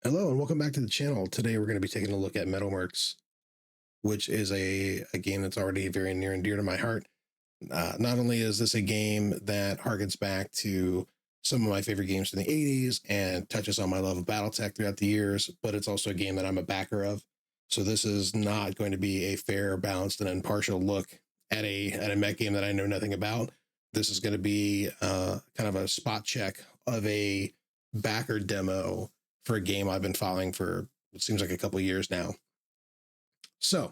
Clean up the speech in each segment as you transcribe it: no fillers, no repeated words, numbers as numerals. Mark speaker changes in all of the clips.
Speaker 1: Hello and welcome back to the channel. Today we're going to be taking a look at MetalMercs, which is a game that's already very near and dear to my heart. Not only is this a game that harkens back to some of my favorite games from the 80s and touches on my love of Battletech throughout the years, but it's also a game that I'm a backer of. So this is not going to be a fair, balanced, and impartial look at a mech game that I know nothing about. This is going to be kind of a spot check of a backer demo for a game I've been following for it seems like a couple of years now. So,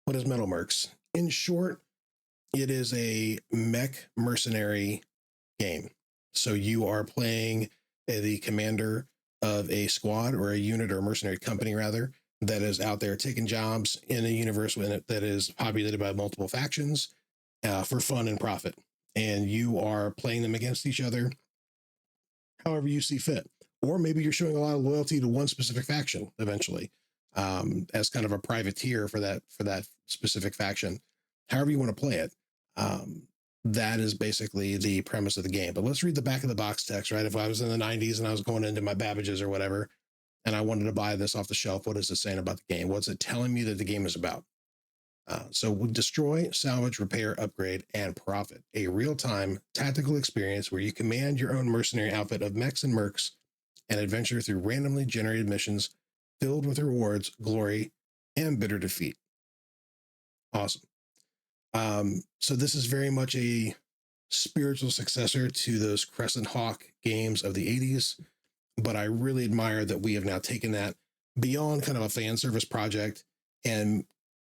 Speaker 1: what is MetalMercs? In short, it is a mech mercenary game. So you are playing the commander of a squad or a unit or a mercenary company rather that is out there taking jobs in a universe that is populated by multiple factions for fun and profit. And you are playing them against each other however you see fit. Or maybe you're showing a lot of loyalty to one specific faction eventually, as kind of a privateer for that specific faction. However you want to play it, that is basically the premise of the game. But let's read the back of the box text, right? If I was in the 90s and I was going into my Babbages or whatever, and I wanted to buy this off the shelf, what is it saying about the game? What's it telling me that the game is about? So we destroy, salvage, repair, upgrade, and profit. A real-time tactical experience where you command your own mercenary outfit of mechs and mercs and adventure through randomly generated missions filled with rewards, glory, and bitter defeat. Awesome. So this is very much a spiritual successor to those Crescent Hawk games of the 80s, but I really admire that we have now taken that beyond kind of a fan service project and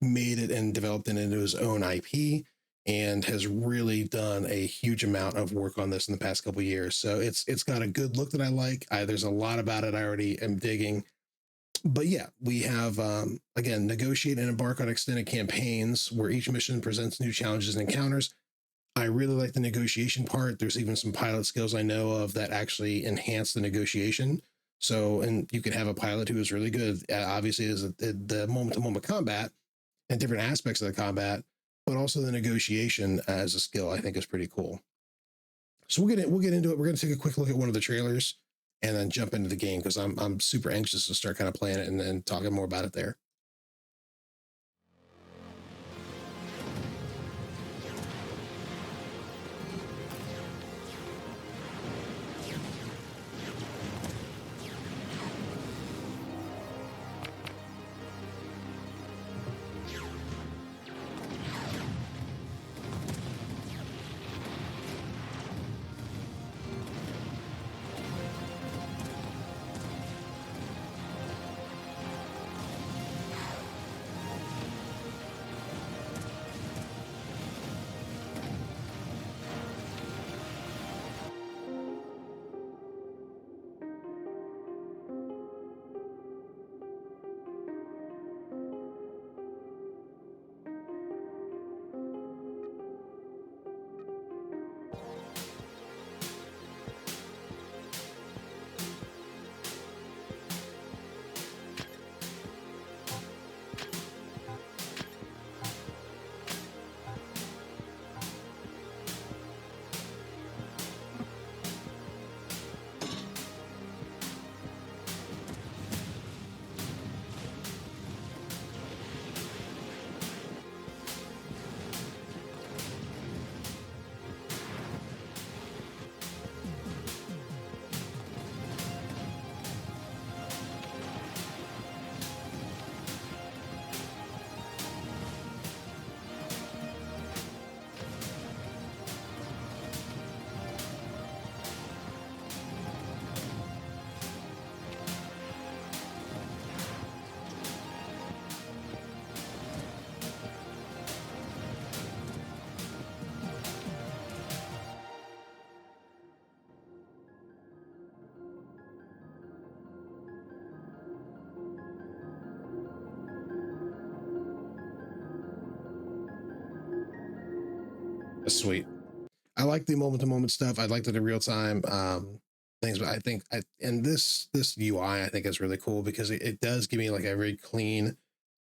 Speaker 1: made it and developed it into his own IP and has really done a huge amount of work on this in the past couple of years. So it's got a good look that I like. There's a lot about it I already am digging. But yeah, we have, again, negotiate and embark on extended campaigns where each mission presents new challenges and encounters. I really like the negotiation part. There's even some pilot skills I know of that actually enhance the negotiation. So, and you can have a pilot who is really good, obviously, is the moment-to-moment combat and different aspects of the combat, but also the negotiation as a skill, I think is pretty cool. So we'll get into it. We're going to take a quick look at one of the trailers and then jump into the game because I'm super anxious to start kind of playing it and then talking more about it there. Sweet. I like the moment-to-moment stuff. I like the real-time things, but I think and this UI I think is really cool because it does give me like a very clean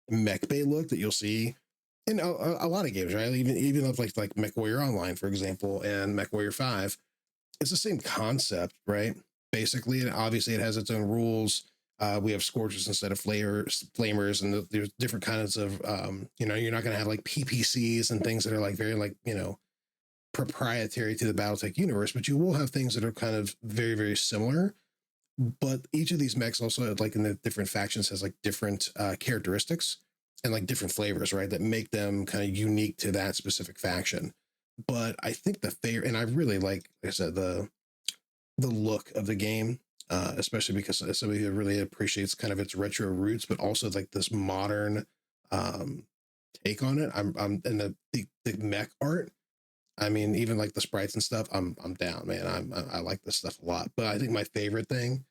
Speaker 1: mech bay look that you'll see in a lot of games, right? Even of like MechWarrior Online, for example, and MechWarrior 5. It's the same concept, right? Basically, and obviously it has its own rules We have scorchers instead of flamers, and there's different kinds of, you know, you're not going to have like PPCs and things that are like very like, you know, proprietary to the Battletech universe, but you will have things that are kind of very, very similar. But each of these mechs also, like in the different factions, has like different characteristics and like different flavors, right? That make them kind of unique to that specific faction. But I think the favorite, and I really like I said, the look of the game, especially because as somebody who really appreciates kind of its retro roots, but also like this modern um, take on it. I'm and the mech art. I mean, even like the sprites and stuff, I'm down, man. I like this stuff a lot. But I think my favorite thing,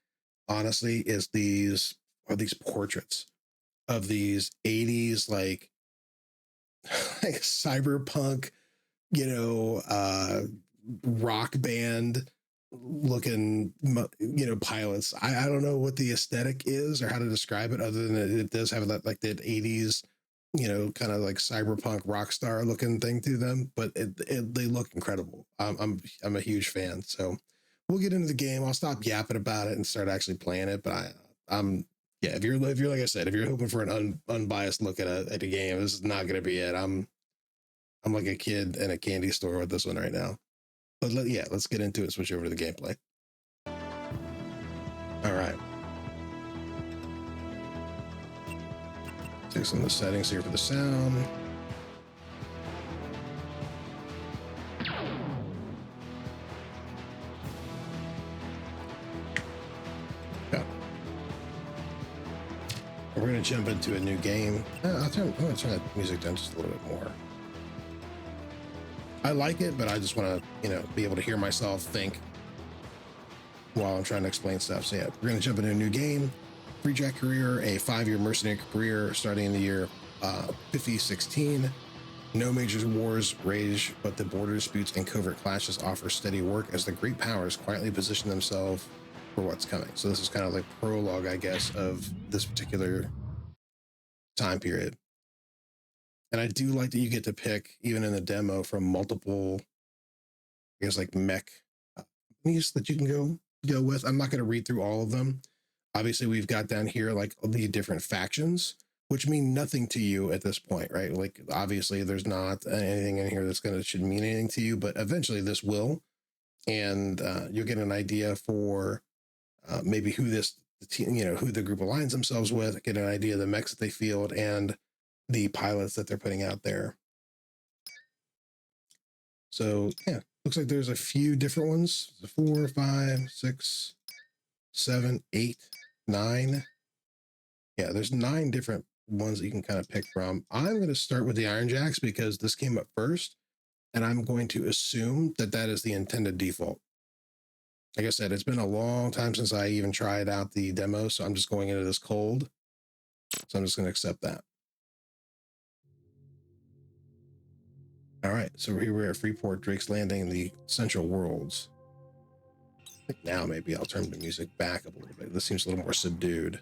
Speaker 1: honestly, is these portraits of these 80s like like cyberpunk, you know, rock band looking, you know, pilots. I don't know what the aesthetic is or how to describe it, other than it does have that like that 80s, you know, kind of like cyberpunk rock star looking thing to them, but they look incredible. I'm a huge fan. So we'll get into the game. I'll stop yapping about it and start actually playing it. But I'm yeah. If you're like I said, if you're hoping for an unbiased look at a game, this is not going to be it. I'm like a kid in a candy store with this one right now. But yeah, let's get into it. Switch over to the gameplay. All right. Take some of the settings here for the sound. Yeah. We're going to jump into a new game. I'm going to turn that music down just a little bit more. I like it, but I just want to, you know, be able to hear myself think while I'm trying to explain stuff. So yeah, we're going to jump into a new game. Free Jack career, a 5-year mercenary career starting in the year 5016. No major wars rage, but the border disputes and covert clashes offer steady work as the great powers quietly position themselves for what's coming. So this is kind of like prologue, I guess, of this particular time period. And I do like that you get to pick, even in the demo, from multiple, I guess, like mech companies that you can go with. I'm not going to read through all of them. Obviously, we've got down here like the different factions, which mean nothing to you at this point, right? Like, obviously, there's not anything in here should mean anything to you, but eventually this will, and you'll get an idea for maybe who the team, you know, who the group aligns themselves with, get an idea of the mechs that they field and the pilots that they're putting out there. So yeah, looks like there's a few different ones: 4, 5, 6, 7, 8, 9. Yeah, there's 9 different ones that you can kind of pick from. I'm going to start with the Iron Jacks because this came up first, and I'm going to assume that that is the intended default. Like I said, it's been a long time since I even tried out the demo, so I'm just going into this cold. So I'm just going to accept that. All right, so here we're at Freeport, Drake's Landing, the Central Worlds. I think now maybe I'll turn the music back up a little bit. This seems a little more subdued.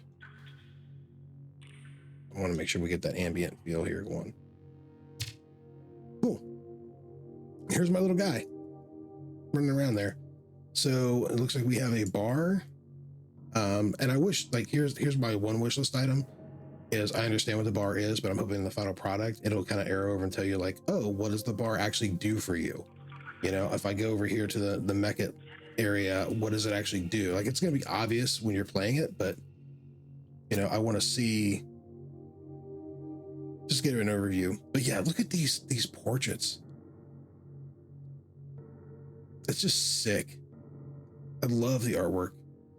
Speaker 1: I want to make sure we get that ambient feel here going. Cool. Here's my little guy running around there. So it looks like we have a bar. And I wish, like, here's my one wish list item is I understand what the bar is, but I'm hoping in the final product, it'll kind of arrow over and tell you like, oh, what does the bar actually do for you? You know, if I go over here to the mech area, what does it actually do? Like, it's going to be obvious when you're playing it, but you know, I want to see, just get an overview. But yeah, look at these portraits. It's just sick. I love the artwork.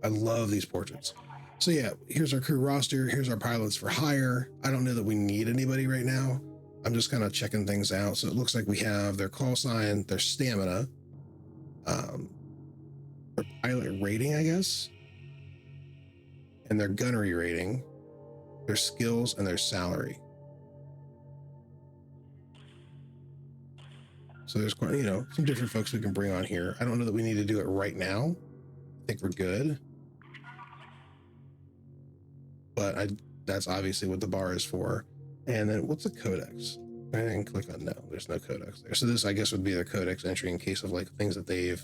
Speaker 1: I love these portraits. So yeah, here's our crew roster. Here's our pilots for hire. I don't know that we need anybody right now. I'm just kind of checking things out. So it looks like we have their call sign, their stamina, their pilot rating, I guess, and their gunnery rating, their skills, and their salary. So there's quite, you know, some different folks we can bring on here. I don't know that we need to do it right now. I think we're good. But that's obviously what the bar is for. And then what's the codex? I can click on no, there's no codex there. So this, I guess, would be their codex entry in case of like things that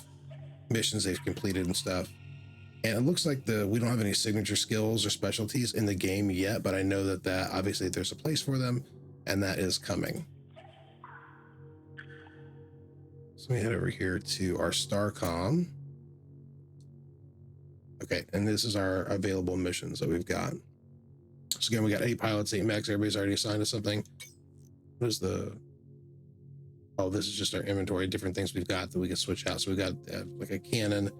Speaker 1: missions they've completed and stuff. And it looks like we don't have any signature skills or specialties in the game yet, but I know that obviously there's a place for them, and that is coming. So let me head over here to our Starcom. Okay, and this is our available missions that we've got. So again, we got 8 pilots, 8 mechs. Everybody's already assigned to something. What is the... Oh, this is just our inventory, different things we've got that we can switch out. So we've got like a cannon,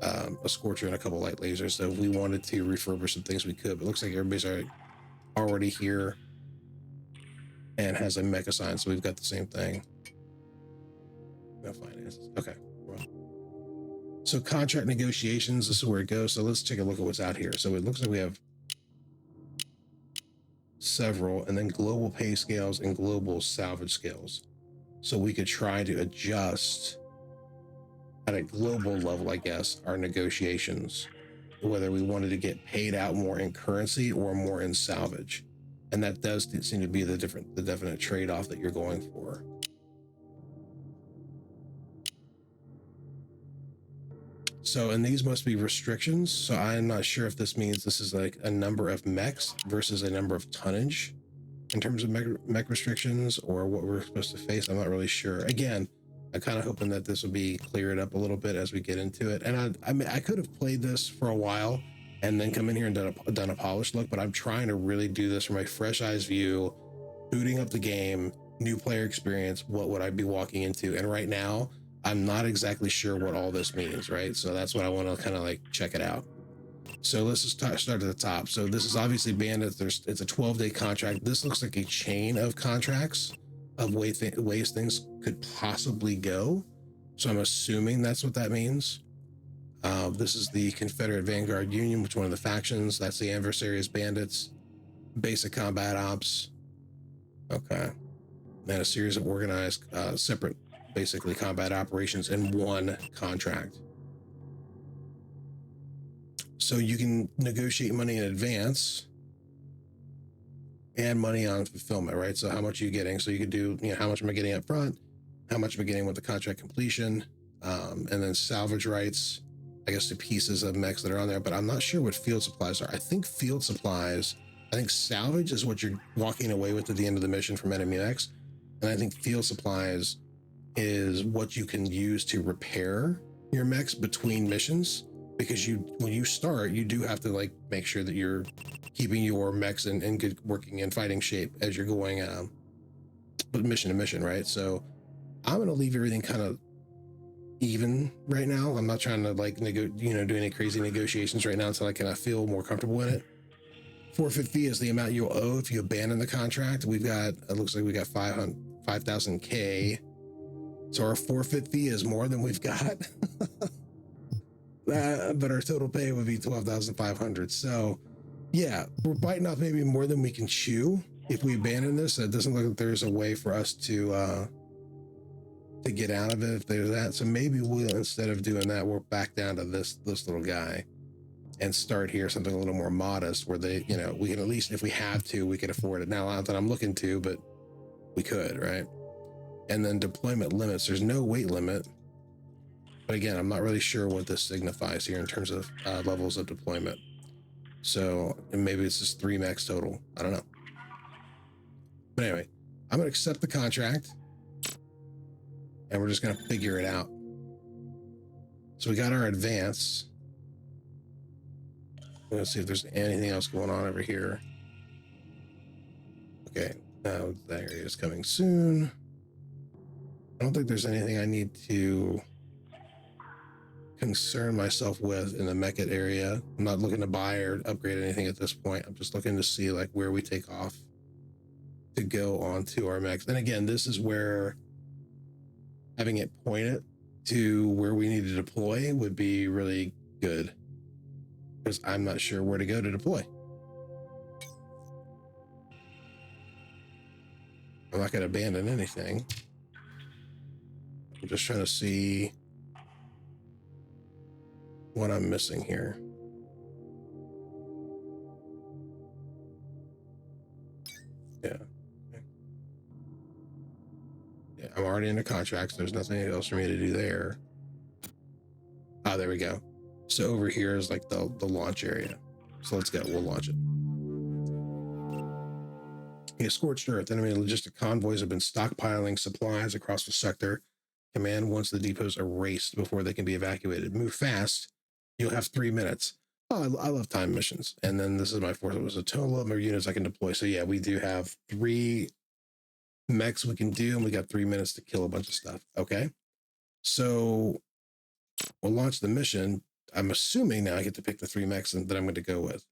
Speaker 1: a scorcher, and a couple light lasers. So if we wanted to refurbish some things, we could. But it looks like everybody's already here and has a mech assigned. So we've got the same thing. No finances. Okay. Well, so contract negotiations, this is where it goes. So let's take a look at what's out here. So it looks like we have several, and then global pay scales and global salvage scales. So we could try to adjust at a global level, I guess, our negotiations, whether we wanted to get paid out more in currency or more in salvage. And that does seem to be the definite trade-off that you're going for. So, and these must be restrictions. So I'm not sure if this means this is like a number of mechs versus a number of tonnage in terms of mech restrictions, or what we're supposed to face. I'm not really sure. Again, I'm kind of hoping that this will be cleared up a little bit as we get into it. And I mean, I could have played this for a while and then come in here and done a polished look, but I'm trying to really do this from a fresh eyes view, booting up the game, new player experience. What would I be walking into? And right now, I'm not exactly sure what all this means, right? So that's what I want to kind of like check it out. So let's just start at the top. So this is obviously bandits. It's a 12-day contract. This looks like a chain of contracts of ways things could possibly go. So I'm assuming that's what that means. This is the Confederate Vanguard Union, which is one of the factions. That's the adversary is bandits. Basic combat ops. Okay. Then a series of organized, separate, basically combat operations in one contract. So you can negotiate money in advance and money on fulfillment, right? So how much are you getting? So you could do, how much am I getting up front? How much am I getting with the contract completion? And then salvage rights, I guess, the pieces of mechs that are on there, but I'm not sure what field supplies are. I think salvage is what you're walking away with at the end of the mission from enemy mechs. And I think field supplies is what you can use to repair your mechs between missions. Because when you start, you do have to like make sure that you're keeping your mechs in good working and fighting shape as you're going mission to mission, right? So I'm gonna leave everything kind of even right now. I'm not trying to like do any crazy negotiations right now until I kind of feel more comfortable in it. Forfeit fee is the amount you'll owe if you abandon the contract. It looks like we got 5,000 K. So our forfeit fee is more than we've got. But our total pay would be 12,500. So yeah, we're biting off maybe more than we can chew if we abandon this. It doesn't look like there's a way for us to get out of it if there's that. So maybe we'll, instead of doing that, we'll back down to this little guy and start here something a little more modest where we can at least, if we have to, we can afford it. Now, not that I'm looking to, but we could, right? And then deployment limits, there's no weight limit. But again, I'm not really sure what this signifies here in terms of levels of deployment. So maybe it's just 3 mechs total. I don't know. But anyway, I'm going to accept the contract and we're just going to figure it out. So we got our advance. Let's see if there's anything else going on over here. Okay, now that area is coming soon. I don't think there's anything I need to concern myself with in the Mecca area. I'm not looking to buy or upgrade anything at this point. I'm just looking to see like where we take off to go on to our mechs. And again, this is where having it pointed to where we need to deploy would be really good, because I'm not sure where to go to deploy. I'm not going to abandon anything. I'm just trying to see what I'm missing here. Yeah. Yeah, I'm already in the contracts. There's nothing else for me to do there. Ah, there we go. So over here is like the launch area. So let's go, we'll launch it. A scorched earth. Enemy logistic convoys have been stockpiling supplies across the sector. Command wants the depots erased before they can be evacuated. Move fast. You'll have 3 minutes. Oh, I love time missions. And then this is my fourth. It was a total of units I can deploy. So yeah, we do have 3 mechs we can do, and we got 3 minutes to kill a bunch of stuff. Okay. So we'll launch the mission. I'm assuming now I get to pick the 3 mechs that I'm going to go with.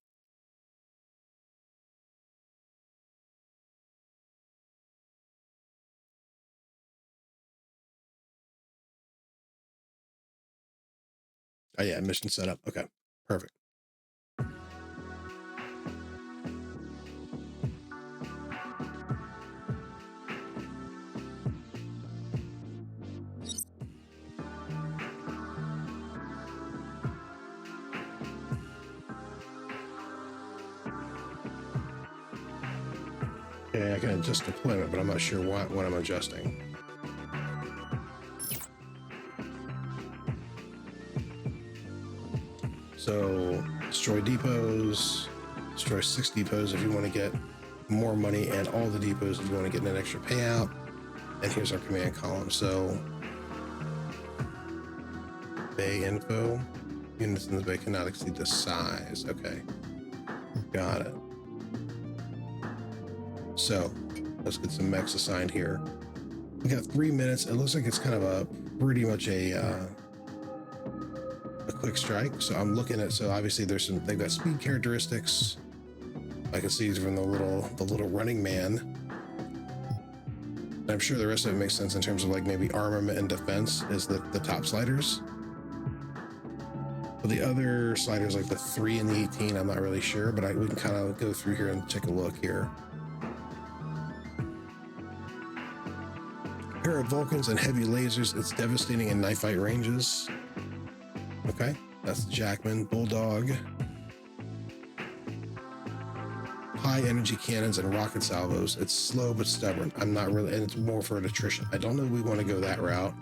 Speaker 1: Oh yeah, mission set up. Okay, perfect. Okay, I can adjust deployment, but I'm not sure what I'm adjusting. So destroy depots, destroy 6 depots if you want to get more money, and all the depots if you want to get an extra payout. And here's our command column. So bay info, units in the bay cannot exceed the size. Okay, got it. So let's get some mechs assigned here. We got 3 minutes. It looks like it's kind of a pretty much a quick strike. So I'm looking at, so obviously they've got speed characteristics. I can see from the little running man. I'm sure the rest of it makes sense in terms of like maybe armament and defense is the top sliders. But the other sliders, like the 3 and the 18, I'm not really sure, but we can kind of go through here and take a look here. Pair of Vulcans and heavy lasers. It's devastating in knife fight ranges. Okay, that's the Jackman. Bulldog. High energy cannons and rocket salvos. It's slow but stubborn. I'm not really, and it's more for an attrition. I don't know if we want to go that route.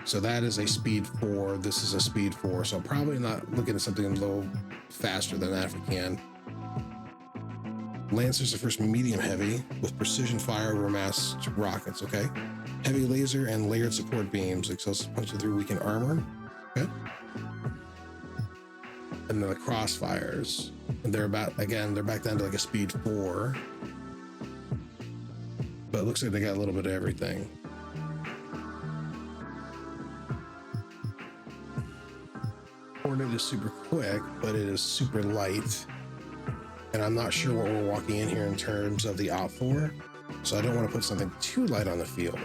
Speaker 1: So that is a speed 4. This is a speed 4. So I'm probably not looking at something a little faster than that if we can. Lancers are first medium heavy with precision fire over mass rockets. Okay, heavy laser and layered support beams. Excels punching through weakened armor. Okay, and then the crossfires. And they're back down to like a speed 4. But it looks like they got a little bit of everything. Hornet is super quick, but it is super light. And I'm not sure what we're walking in here in terms of the op 4. So I don't want to put something too light on the field.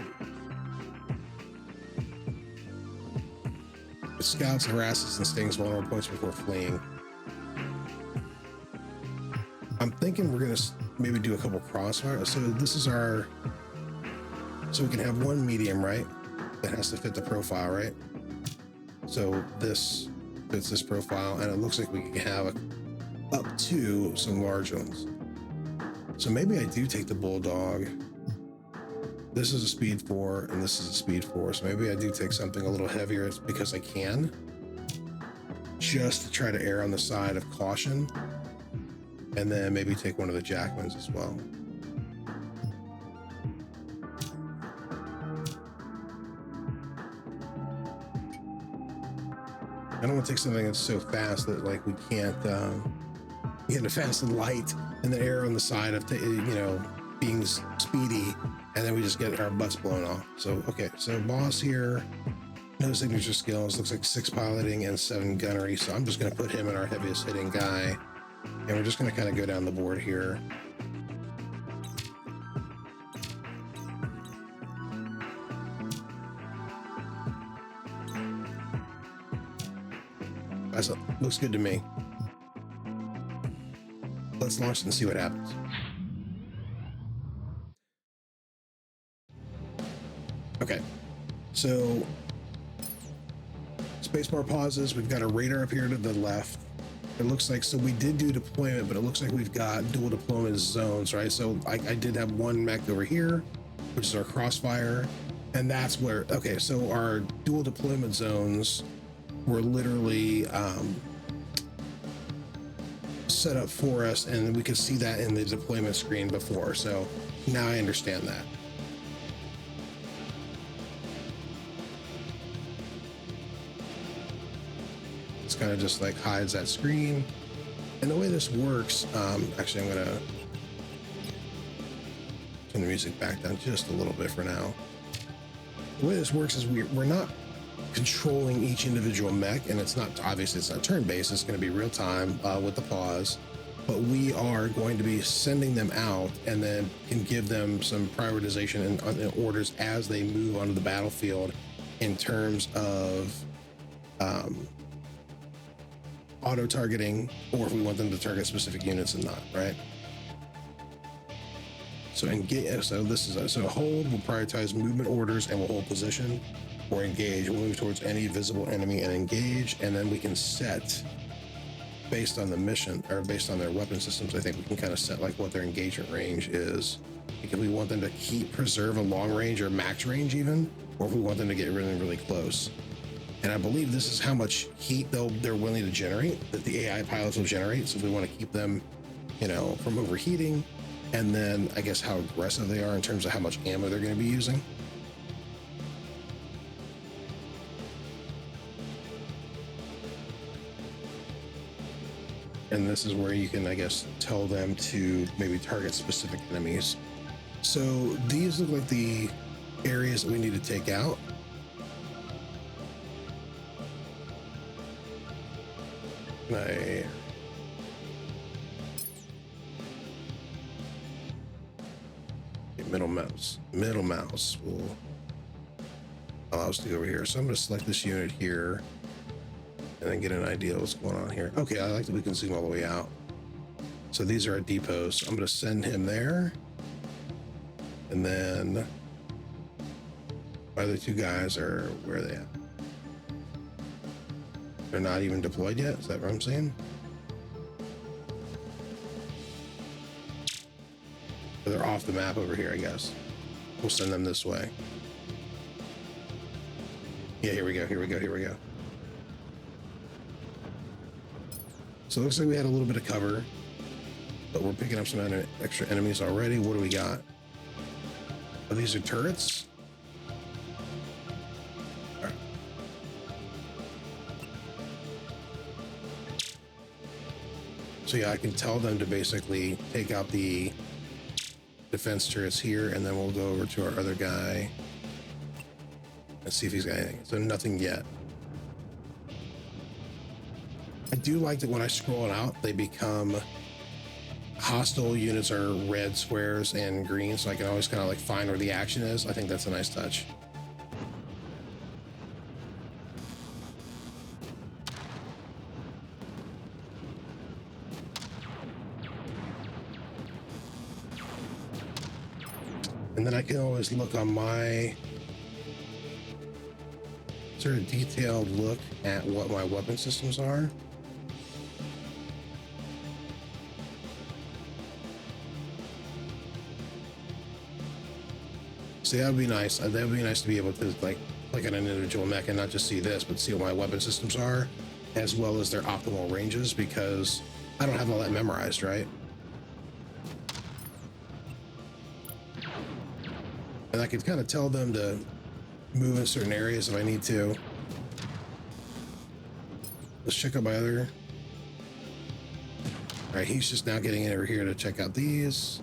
Speaker 1: It scouts, harasses, and stings vulnerable points before fleeing. I'm thinking we're going to maybe do a couple crossfire. So this is our, so we can have 1 medium, right? That has to fit the profile, right? So this fits this profile, and it looks like we can have up to some large ones. So maybe I do take the Bulldog. This is a speed 4 and this is a speed 4. So maybe I do take something a little heavier because I can, just to try to err on the side of caution. And then maybe take one of the Jackmans as well. I don't want to take something that's so fast that like we can't get a fast and light and then err on the side of being speedy, and then we just get our butts blown off. So okay, so boss here, no signature skills, looks like 6 piloting and 7 gunnery. So I'm just going to put him in our heaviest hitting guy, and we're just going to kind of go down the board here. That looks good to me. Let's launch it and see what happens. Okay, so spacebar pauses. We've got a radar up here to the left. It looks like, so we did do deployment, but it looks like we've got dual deployment zones, right? So I did have 1 mech over here, which is our crossfire, and that's where, okay, so our dual deployment zones were literally set up for us, and we could see that in the deployment screen before. So now I understand that. It's kind of just like hides that screen. And the way this works, actually, I'm gonna turn the music back down just a little bit for now. The way this works is we're not controlling each individual mech, and it's not, obviously it's not turn-based, it's going to be real time with the pause, but we are going to be sending them out and then can give them some prioritization and orders as they move onto the battlefield in terms of auto targeting, or if we want them to target specific units and not, right? So engage, so this is so hold will prioritize movement orders and will hold position, or engage will move towards any visible enemy and engage. And then we can set based on the mission, or based on their weapon systems. I think we can kind of set like what their engagement range is, because we want them to preserve a long range or max range even, or if we want them to get really, really close. And I believe this is how much heat they're willing to generate, that the AI pilots will generate. So if we want to keep them, you know, from overheating, and then I guess how aggressive they are in terms of how much ammo they're going to be using. And this is where you can, I guess, tell them to maybe target specific enemies. So these look like the areas that we need to take out. Middle mouse will allow us to go over here. So I'm going to select this unit here and then get an idea of what's going on here. Okay, I like that we can zoom all the way out. So these are our depots. I'm going to send him there. And then my other two guys are, where are they at? They're not even deployed yet. Is that what I'm saying? They're off the map over here, I guess. We'll send them this way. Yeah, here we go. So it looks like we had a little bit of cover, but we're picking up some extra enemies already. What do we got? Oh, these are turrets? All right. So yeah, I can tell them to basically take out the defense turrets here, and then we'll go over to our other guy and see if he's got anything. So nothing yet. I do like that when I scroll it out, they become hostile units are red squares and green, so I can always kind of like find where the action is. I think that's a nice touch. And then I can always look on my sort of detailed look at what my weapon systems are. See, that would be nice. That would be nice to be able to like at an individual mech and not just see this, but see what my weapon systems are, as well as their optimal ranges, because I don't have all that memorized, right? And I could kind of tell them to move in certain areas if I need to. Let's check out my other. All right, he's just now getting in over here to check out these.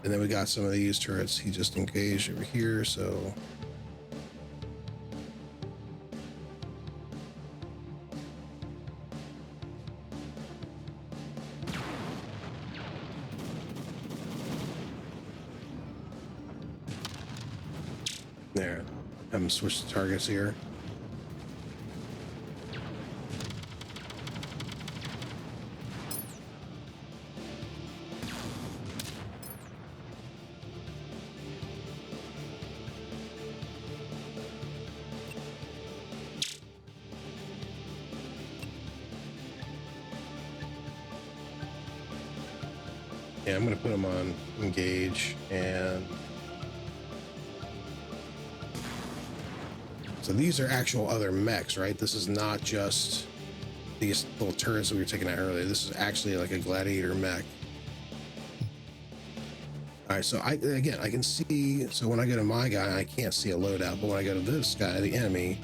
Speaker 1: And then we got some of these turrets. He just engaged over here, so. There, have him switch the targets here. Yeah, I'm gonna put him on engage and So these are actual other mechs, right? This is not just these little turrets that we were taking out earlier. This is actually like a gladiator mech. All right, so I can see, so when I go to my guy, I can't see a loadout, but when I go to this guy, the enemy,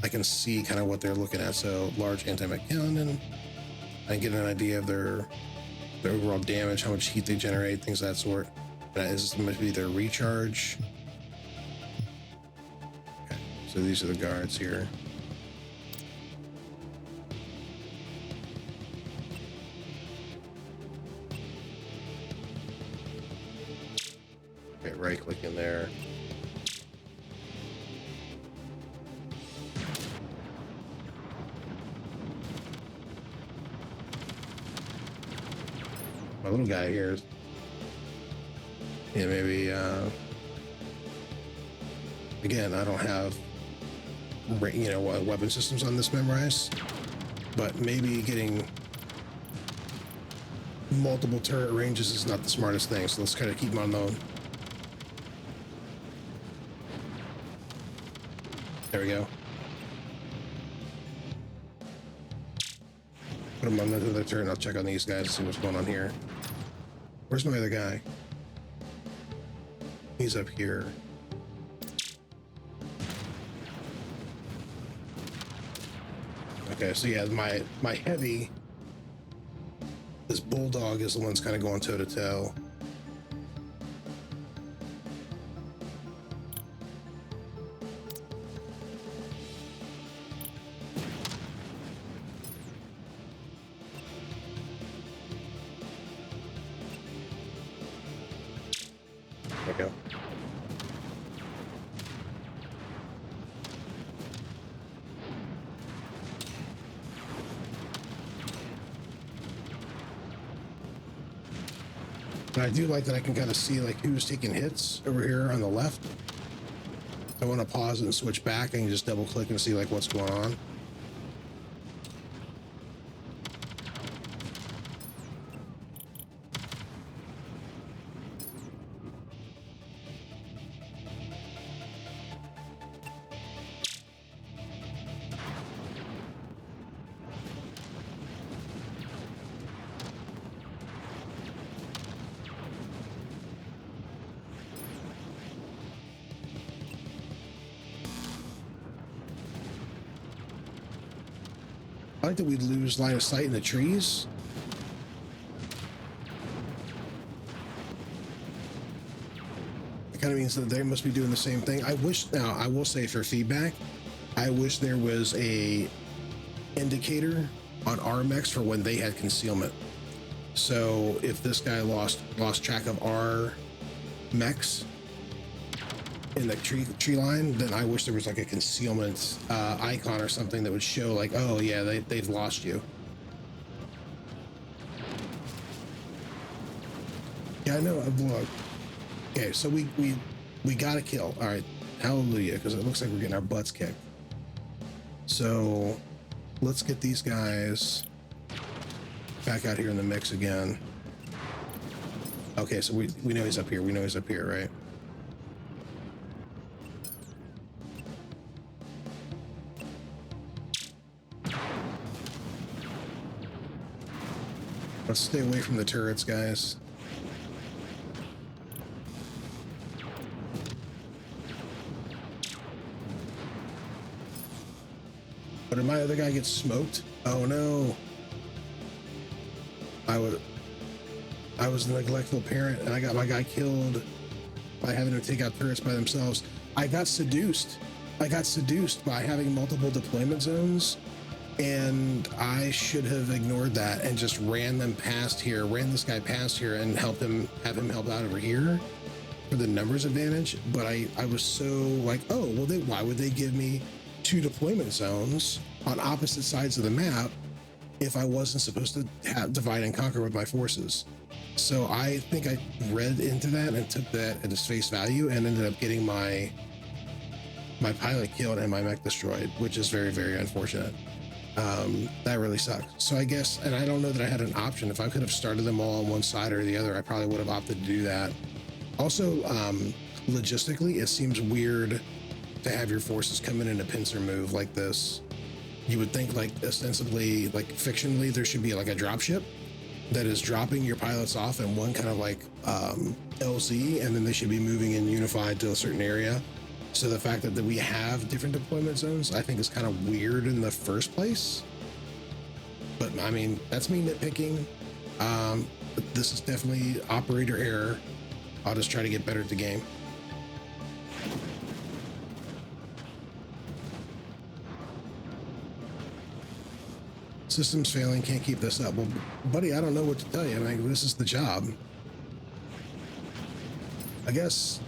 Speaker 1: I can see kind of what they're looking at. So large anti-mech cannon, I can get an idea of their overall damage, how much heat they generate, things of that sort. This must be their recharge. Okay, so these are the guards here. Okay, right click in there. My little guy here, yeah, maybe again, I don't have weapon systems on this memorized, but maybe getting multiple turret ranges is not the smartest thing, so let's kind of keep them on low. There we go. Put them on the other turret and I'll check on these guys and see what's going on here. Where's my other guy? He's up here. Okay, so yeah, my heavy, this bulldog is the one's kind of going toe to toe. There we go. And I do like that I can kind of see like who's taking hits over here on the left. I want to pause and switch back and just double click and see like what's going on. I like that we lose line of sight in the trees. It kind of means that they must be doing the same thing. I wish, now I will say for feedback, I wish there was a indicator on our mechs for when they had concealment. So if this guy lost track of our mechs in the tree line, then I wish there was like a concealment icon or something that would show like, oh yeah, they've lost you. Yeah, I know. Look. Okay, so we got a kill. All right, hallelujah, because it looks like we're getting our butts kicked. So let's get these guys back out here in the mix again. Okay, so we know he's up here. We know he's up here, right? Let's stay away from the turrets, guys. But did my other guy get smoked? Oh no. I was a neglectful parent and I got my guy killed by having to take out turrets by themselves. I got seduced. I got seduced by having multiple deployment zones, and I should have ignored that and just ran this guy past here and have him help out over here for the numbers advantage. But I was so like, oh, well, why would they give me 2 deployment zones on opposite sides of the map if I wasn't supposed to divide and conquer with my forces? So I think I read into that and took that at its face value and ended up getting my pilot killed and my mech destroyed, which is very, very unfortunate. That really sucked. So I guess, and I don't know that I had an option. If I could have started them all on one side or the other, I probably would have opted to do that. Also, logistically, it seems weird to have your forces come in a pincer move like this. You would think like ostensibly, like fictionally, there should be like a drop ship that is dropping your pilots off in one kind of like LZ, and then they should be moving in unified to a certain area. So the fact that we have different deployment zones, I think is kind of weird in the first place. But I mean, that's me nitpicking. But this is definitely operator error. I'll just try to get better at the game. Systems failing, can't keep this up. Well, buddy, I don't know what to tell you. I mean, this is the job. I guess,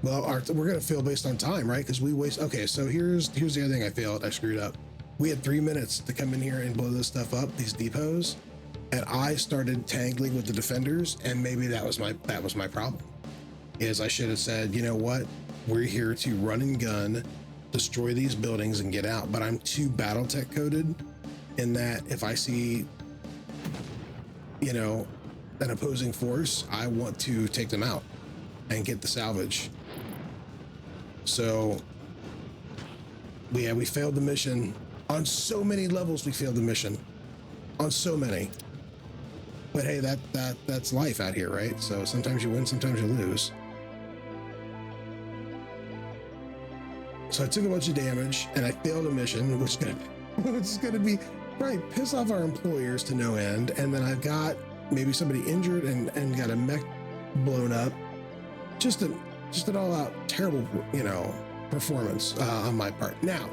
Speaker 1: well, we're going to fail based on time, right? Because we waste, okay, so here's the other thing I failed, I screwed up. We had 3 minutes to come in here and blow this stuff up, these depots, and I started tangling with the defenders, and maybe that was my problem. Is I should have said, you know what? We're here to run and gun, destroy these buildings and get out, but I'm too Battletech coded in that if I see, you know, an opposing force, I want to take them out and get the salvage. So we failed the mission on so many levels. We failed the mission on so many, but hey, that's life out here, right? So sometimes you win, sometimes you lose. So I took a bunch of damage and I failed a mission, which is gonna be right, piss off our employers to no end. And then I've got maybe somebody injured and got a mech blown up. Just an all-out terrible, you know, performance on my part. Now,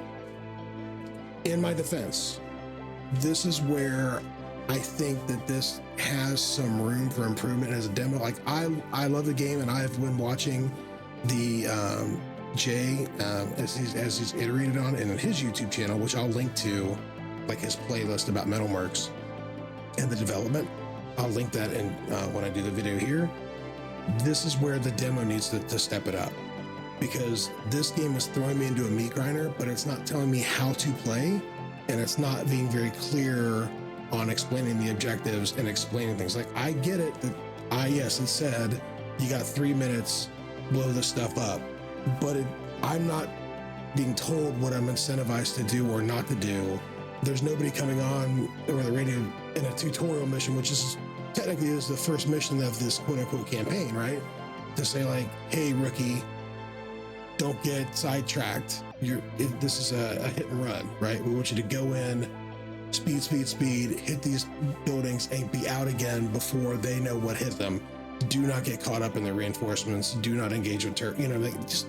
Speaker 1: in my defense, this is where I think that this has some room for improvement as a demo. Like I love the game, and I've been watching the Jay as he's iterated on it in his YouTube channel, which I'll link to, like his playlist about MetalMercs and the development. I'll link that in when I do the video here. This is where the demo needs to step it up, because this game is throwing me into a meat grinder, but it's not telling me how to play, and it's not being very clear on explaining the objectives and explaining things. Like, I get it that yes, it said you got 3 minutes, blow this stuff up, but I'm not being told what I'm incentivized to do or not to do. There's nobody coming on over the radio in a tutorial mission, which is technically is the first mission of this quote unquote campaign, right? To say like, hey, rookie, don't get sidetracked. This is a hit and run, right? We want you to go in, speed, hit these buildings and be out again before they know what hit them. Do not get caught up in the reinforcements. Do not engage with you know, like, just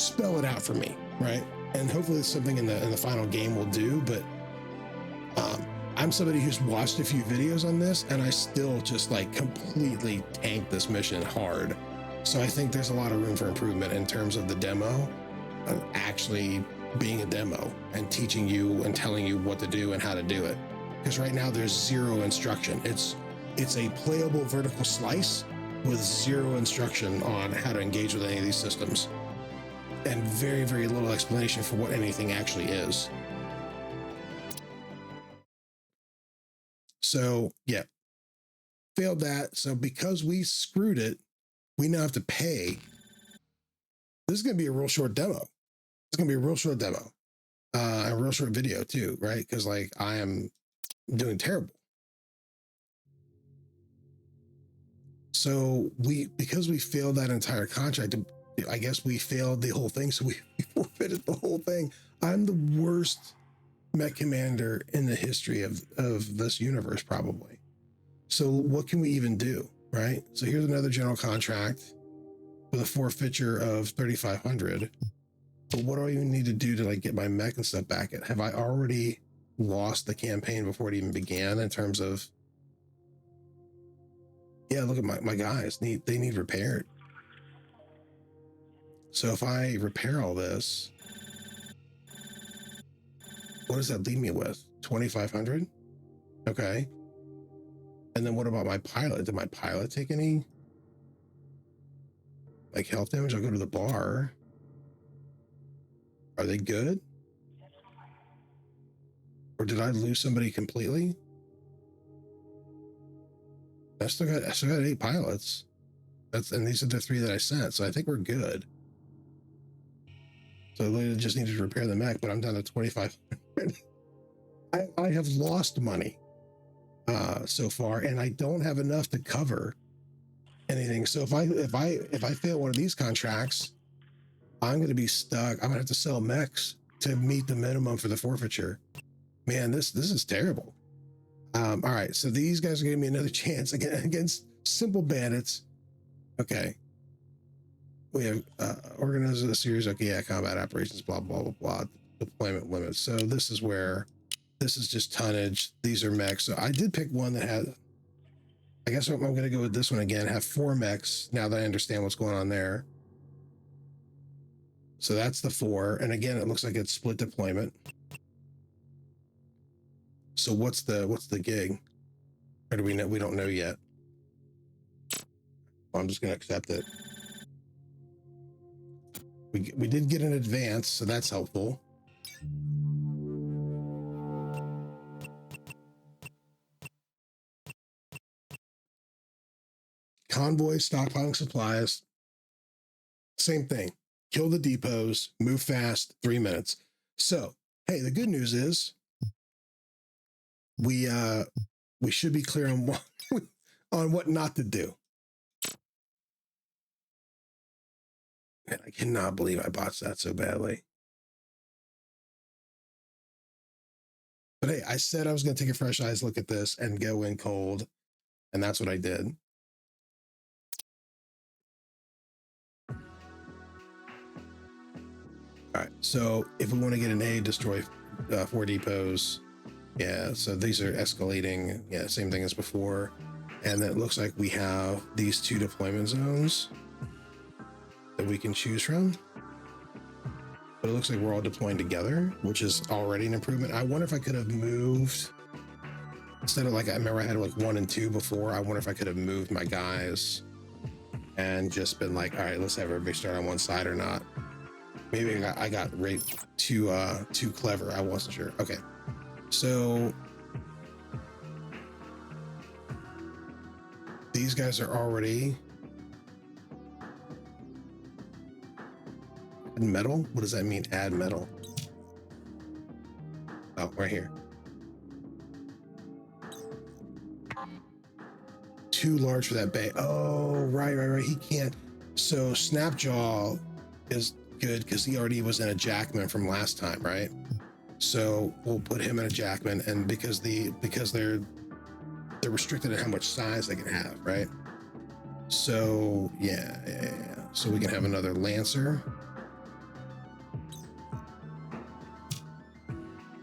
Speaker 1: spell it out for me, right? And hopefully it's something in the final game will do. But I'm somebody who's watched a few videos on this, and I still just like completely tanked this mission hard. So I think there's a lot of room for improvement in terms of the demo, actually being a demo and teaching you and telling you what to do and how to do it. Because right now there's zero instruction. It's a playable vertical slice with zero instruction on how to engage with any of these systems, and very, very little explanation for what anything actually is. So yeah, failed that. So because we screwed it, we now have to pay. This is going to be a real short demo. It's going to be a real short demo, a real short video too, right? Because like I am doing terrible. So because we failed that entire contract, I guess we failed the whole thing. So we forfeited the whole thing. I'm the worst mech commander in the history of this universe, probably. So what can we even do, right? So here's another general contract with a forfeiture of 3,500. But what do I even need to do to like get my mech and stuff back? Have I already lost the campaign before it even began in terms of, yeah, look at my guys, they need repaired. So if I repair all this, what does that leave me with? 2,500? Okay. And then what about my pilot? Did my pilot take any like health damage? I'll go to the bar. Are they good? Or did I lose somebody completely? I still got 8 pilots. And these are the 3 that I sent, so I think we're good. So I literally just needed to repair the mech, but I'm down to 2,500. I have lost money so far, and I don't have enough to cover anything. So if I fail one of these contracts, I'm going to be stuck. I'm going to have to sell mechs to meet the minimum for the forfeiture. Man, this is terrible. All right, so these guys are giving me another chance against simple bandits. Okay. We have organized a series. Okay, yeah, combat operations, blah, blah, blah, blah. Deployment limits. So this is where, this is just tonnage. These are mechs. So I did pick one that had, I guess I'm going to go with this one again, have 4 mechs now that I understand what's going on there. So that's the 4. And again, it looks like it's split deployment. So what's the gig? Or do we know? We don't know yet. Well, I'm just going to accept it. We did get an advance, so that's helpful. Convoy, stockpiling supplies. Same thing. Kill the depots, move fast, 3 minutes. So, hey, the good news is we should be clear on what on what not to do. Man, I cannot believe I botched that so badly. But hey, I said I was going to take a fresh eyes look at this and go in cold, and that's what I did. All right, so if we want to get an A, destroy 4 depots. Yeah, so these are escalating. Yeah, same thing as before. And then it looks like we have these 2 deployment zones that we can choose from. But it looks like we're all deploying together, which is already an improvement. I wonder if I could have moved, instead of like, I remember I had like 1 and 2 before. I wonder if I could have moved my guys and just been like, all right, let's have everybody start on one side or not. Maybe I got right too clever. I wasn't sure. Okay. So these guys are already add metal. What does that mean? Add metal. Oh, right here. Too large for that bay. Oh, right. He can't. So Snapjaw is good because he already was in a Jackman from last time, right? So we'll put him in a Jackman, and because they're restricted in how much size they can have, right? So yeah. So we can have another Lancer,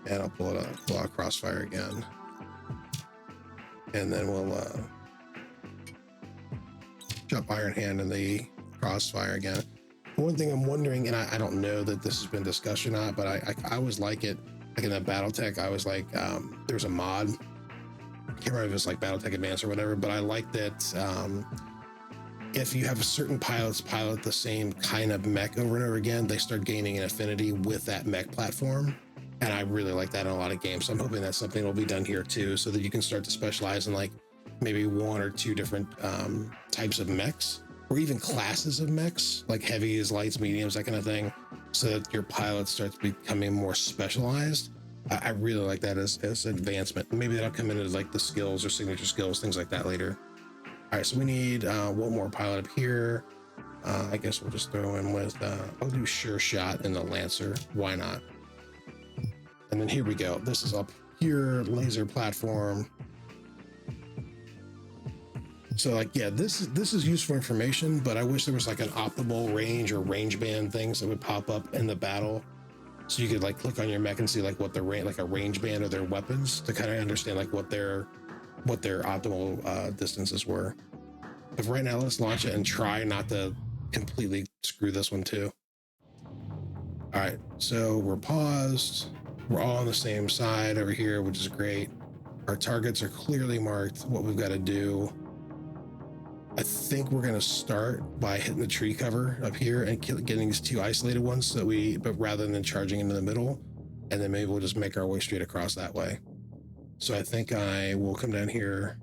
Speaker 1: and I'll pull out Crossfire again, and then we'll jump Iron Hand in the Crossfire again. One thing I'm wondering, and I don't know that this has been discussed or not, but I always like it, like in the Battletech, I was like, there's a mod, I can't remember if it's like Battletech Advanced or whatever, but I like that if you have certain pilots pilot the same kind of mech over and over again, they start gaining an affinity with that mech platform. And I really like that in a lot of games. So I'm hoping that's something that will be done here too, so that you can start to specialize in like maybe 1 or 2 different types of mechs, or even classes of mechs, like heavies, lights, mediums, that kind of thing, so that your pilot starts becoming more specialized. I really like that as advancement. Maybe that'll come into like the skills or signature skills, things like that later. All right, so we need 1 more pilot up here. I guess we'll just throw in with, I'll do Sure Shot in the Lancer. Why not? And then here we go. This is up here, laser platform. So like, yeah, this is useful information, but I wish there was like an optimal range or range band things that would pop up in the battle, so you could like click on your mech and see like what the range, like a range band of their weapons, to kind of understand like what their optimal distances were. But right now, let's launch it and try not to completely screw this one too. All right, so we're paused. We're all on the same side over here, which is great. Our targets are clearly marked. What we've got to do, I think we're going to start by hitting the tree cover up here and getting these 2 isolated ones, so but rather than charging into the middle, and then maybe we'll just make our way straight across that way. So I think I will come down here,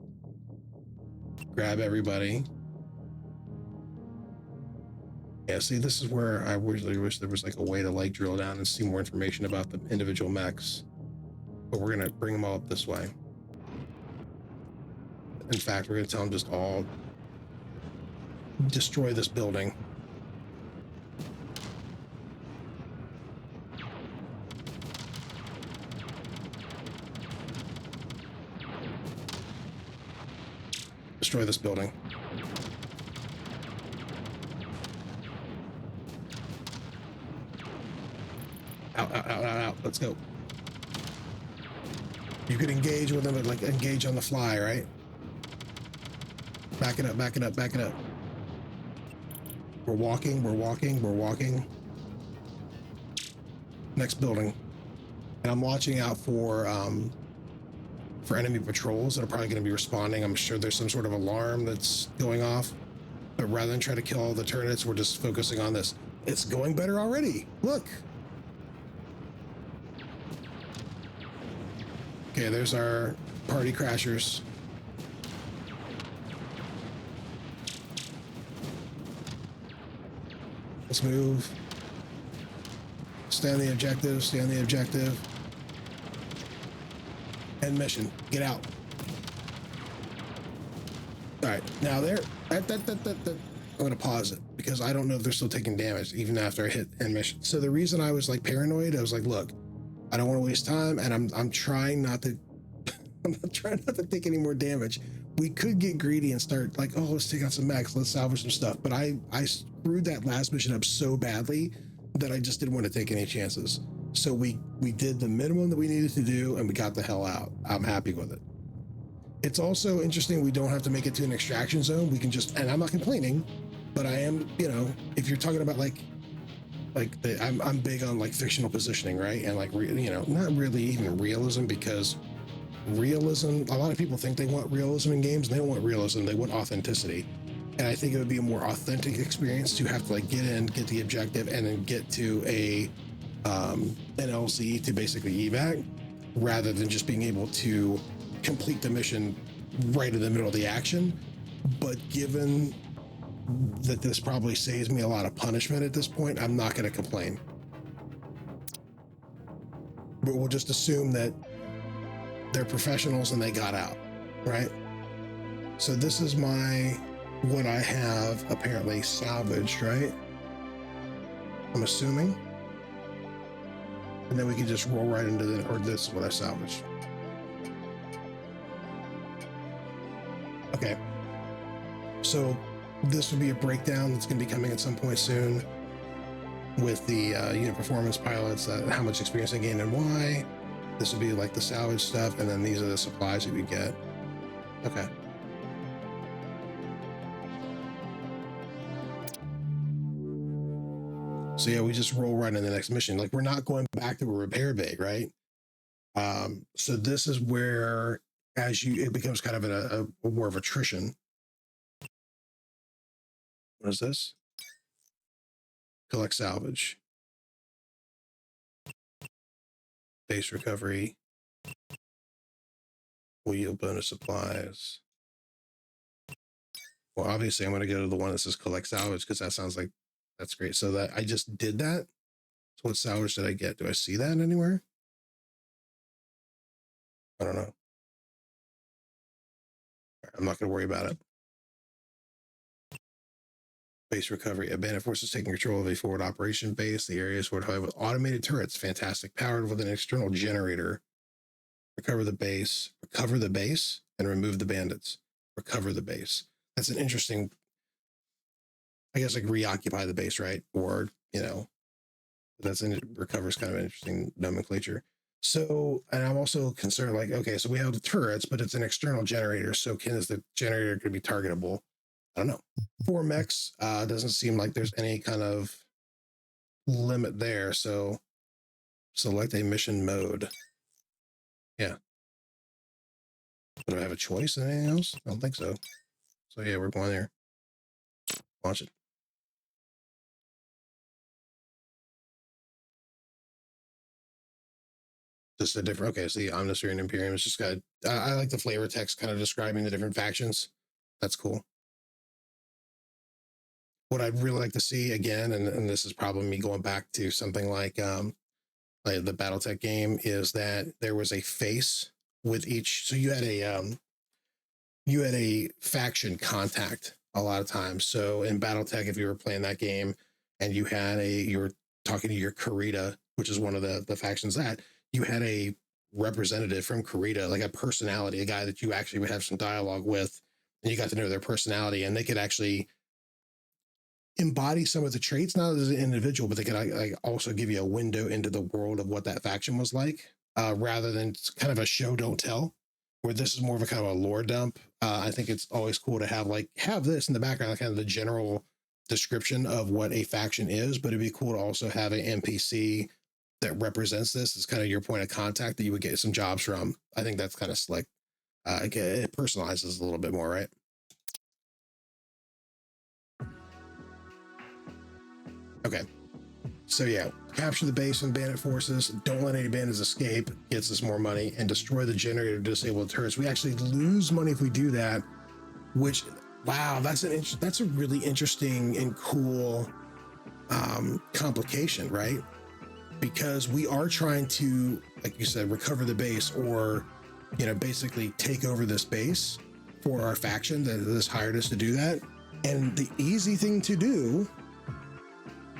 Speaker 1: grab everybody, Yeah, see, this is where I really wish there was like a way to like drill down and see more information about the individual mechs. But we're gonna bring them all up this way. In fact, we're gonna tell them just all destroy this building. Destroy this building. Out, out, out, out, out. Let's go. You could engage with them, but like engage on the fly, right? Back it up, back it up, back it up. We're walking, we're walking, we're walking. Next building. And I'm watching out for enemy patrols that are probably going to be responding. I'm sure there's some sort of alarm that's going off. But rather than try to kill all the turrets, we're just focusing on this. It's going better already. Look. Okay, there's our party crashers. Let's move. Stay on the objective, stay on the objective. End mission. Get out. All right, now there. I'm going to pause it because I don't know if they're still taking damage even after I hit end mission. So the reason I was like paranoid, I was like, look, I don't want to waste time, and I'm trying not to. I'm not trying not to take any more damage. We could get greedy and start like, oh, let's take out some mechs, let's salvage some stuff. But I screwed that last mission up so badly that I just didn't want to take any chances. So we did the minimum that we needed to do, and we got the hell out. I'm happy with it. It's also interesting we don't have to make it to an extraction zone. We can just, and I'm not complaining, but I am, you know, if you're talking about I'm big on like fictional positioning, right? And like, you know, not really even realism, because realism, a lot of people think they want realism in games, and they don't want realism, they want authenticity. And I think it would be a more authentic experience to have to like get in, get the objective, and then get to a an LZ to basically evac, rather than just being able to complete the mission right in the middle of the action. But given that this probably saves me a lot of punishment at this point, I'm not going to complain. But we'll just assume that they're professionals and they got out, right? So this is what I have apparently salvaged, right? I'm assuming. And then we can just roll right into this is what I salvaged. Okay. So this would be a breakdown that's going to be coming at some point soon with the unit performance pilots, how much experience they gain and why. This would be like the salvage stuff, and then these are the supplies that we get. Okay. So yeah, we just roll right into the next mission. Like, we're not going back to a repair bay, right? So this is where, it becomes kind of a war of attrition. What is this? Collect salvage. Base recovery. Will yield bonus supplies. Well, obviously I'm going to go to the one that says collect salvage, because that sounds like that's great. So that I just did that. So what salvage did I get? Do I see that anywhere? I don't know. I'm not going to worry about it. Base recovery. Abandoned forces taking control of a forward operation base. The area is fortified with automated turrets. Fantastic. Powered with an external generator. Recover the base, and remove the bandits. Recover the base. That's an interesting, I guess, like reoccupy the base, right? Or, you know, recovers kind of an interesting nomenclature. So, and I'm also concerned, like, okay, so we have the turrets, but it's an external generator. So is the generator going to be targetable? I don't know. For mechs, doesn't seem like there's any kind of limit there. So select a mission mode. Yeah. Do I have a choice in anything else? I don't think so. So yeah, we're going there. Launch it. Just a different, okay, so the Omnisphere and Imperium is just got, I like the flavor text kind of describing the different factions. That's cool. what I'd really like to see again, and this is probably me going back to something like the Battletech game, is that there was a face with each. So you had a faction contact a lot of times. So in Battletech, if you were playing that game and you were talking to your Kurita, which is one of the factions, that you had a representative from Kurita, like a personality, a guy that you actually would have some dialogue with, and you got to know their personality, and they could actually embody some of the traits, not as an individual, but they could like also give you a window into the world of what that faction was like, rather than kind of a show don't tell, where this is more of a kind of a lore dump. I think it's always cool to have this in the background, like kind of the general description of what a faction is, but it'd be cool to also have an NPC that represents this as kind of your point of contact that you would get some jobs from. I think that's kind of slick. It personalizes a little bit more, right? Okay, so yeah, capture the base and bandit forces, don't let any bandits escape, gets us more money, and destroy the generator to disable the turrets. We actually lose money if we do that, which, wow, that's a really interesting and cool complication, right? Because we are trying to, like you said, recover the base, or, you know, basically take over this base for our faction that has hired us to do that. And the easy thing to do,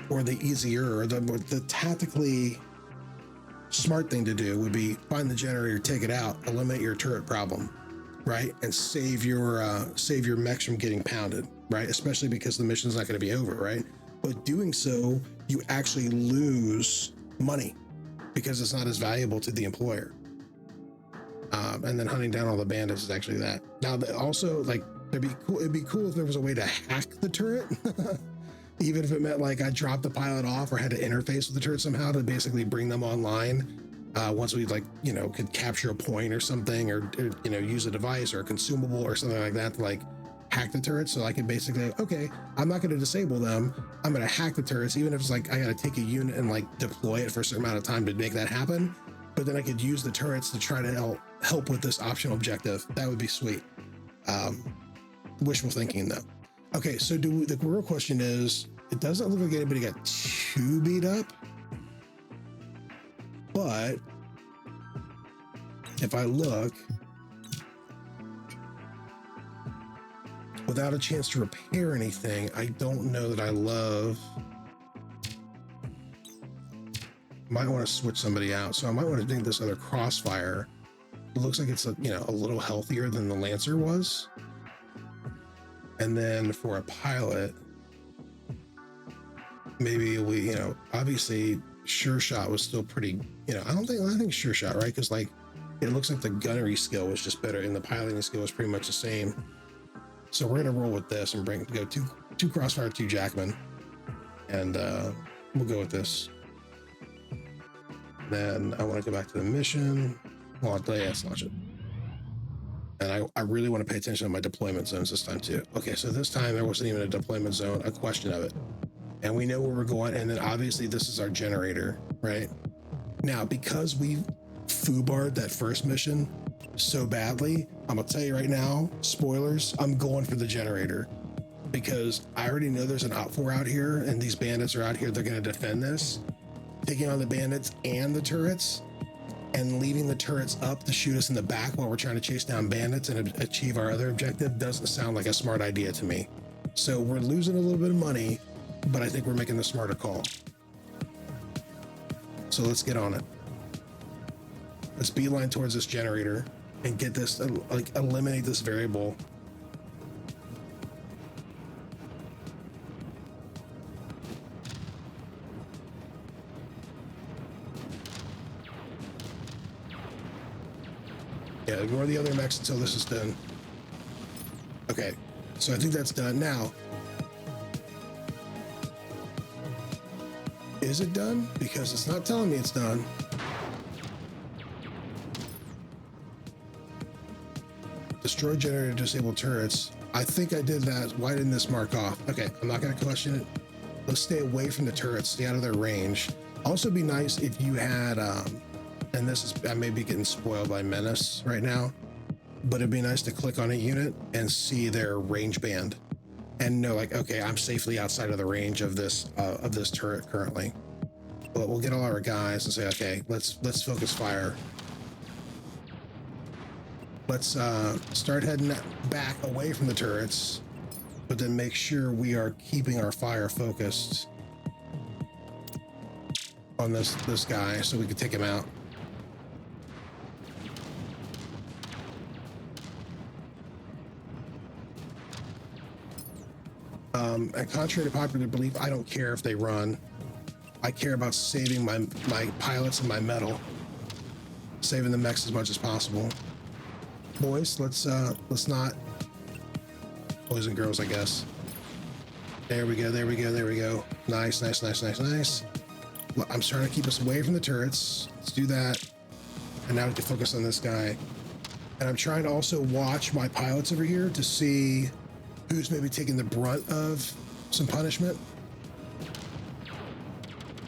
Speaker 1: or the easier, or the tactically smart thing to do, would be find the generator, take it out, eliminate your turret problem, right? And save your mechs from getting pounded, right? Especially because the mission's not going to be over, right? But doing so, you actually lose money because it's not as valuable to the employer. And then hunting down all the bandits is actually that. Now, also, like, it'd be cool if there was a way to hack the turret. Even if it meant like I dropped the pilot off or had to interface with the turret somehow to basically bring them online. Once we, like, you know, could capture a point or something, or you know, use a device or a consumable or something like that to like hack the turrets. So I could basically, okay, I'm not going to disable them, I'm going to hack the turrets, even if it's like I got to take a unit and like deploy it for a certain amount of time to make that happen. But then I could use the turrets to try to help with this optional objective. That would be sweet. Wishful thinking though. Okay, so the real question is, it doesn't look like anybody got too beat up, but if I look, without a chance to repair anything, I don't know that I love. Might want to switch somebody out, so I might want to think this other crossfire. It looks like it's a little healthier than the Lancer was. And then for a pilot, maybe we, obviously Sure Shot was still pretty, I think Sure Shot, right? Because like, it looks like the gunnery skill was just better and the piloting skill was pretty much the same. So we're gonna roll with this and go two crossfire, 2 Jackman, and we'll go with this. Then I want to go back to the mission. Well, let's launch it. And I really want to pay attention to my deployment zones this time too. Okay, so this time there wasn't even a deployment zone, a question of it. And we know where we're going. And then obviously this is our generator, right? Now, because we foobarred that first mission so badly, I'm gonna tell you right now, spoilers, I'm going for the generator. Because I already know there's an OPFOR out here and these bandits are out here, they're gonna defend this. Taking on the bandits and the turrets, and leaving the turrets up to shoot us in the back while we're trying to chase down bandits and achieve our other objective doesn't sound like a smart idea to me. So we're losing a little bit of money, but I think we're making the smarter call. So let's get on it. Let's beeline towards this generator and get this, like, eliminate this variable. Yeah, ignore the other mechs until this is done. Okay, so I think that's done. Now, is it done? Because it's not telling me it's done. Destroy generator, disable turrets. I think I did that. Why didn't this mark off? Okay, I'm not going to question it. Let's stay away from the turrets, stay out of their range. Also, be nice if you had, and this is, I may be getting spoiled by Menace right now, but it'd be nice to click on a unit and see their range band. and know like, okay, I'm safely outside of the range of this turret currently. But we'll get all our guys and say, okay, let's focus fire. Let's start heading back away from the turrets, but then make sure we are keeping our fire focused on this guy so we can take him out. And contrary to popular belief, I don't care if they run. I care about saving my pilots and my metal, saving the mechs as much as possible. Boys, let's not, boys and girls, I guess. There we go, there we go, there we go. Nice, nice, nice, nice, nice. I'm trying to keep us away from the turrets. Let's do that. And now we can focus on this guy. And I'm trying to also watch my pilots over here to see who's maybe taking the brunt of some punishment,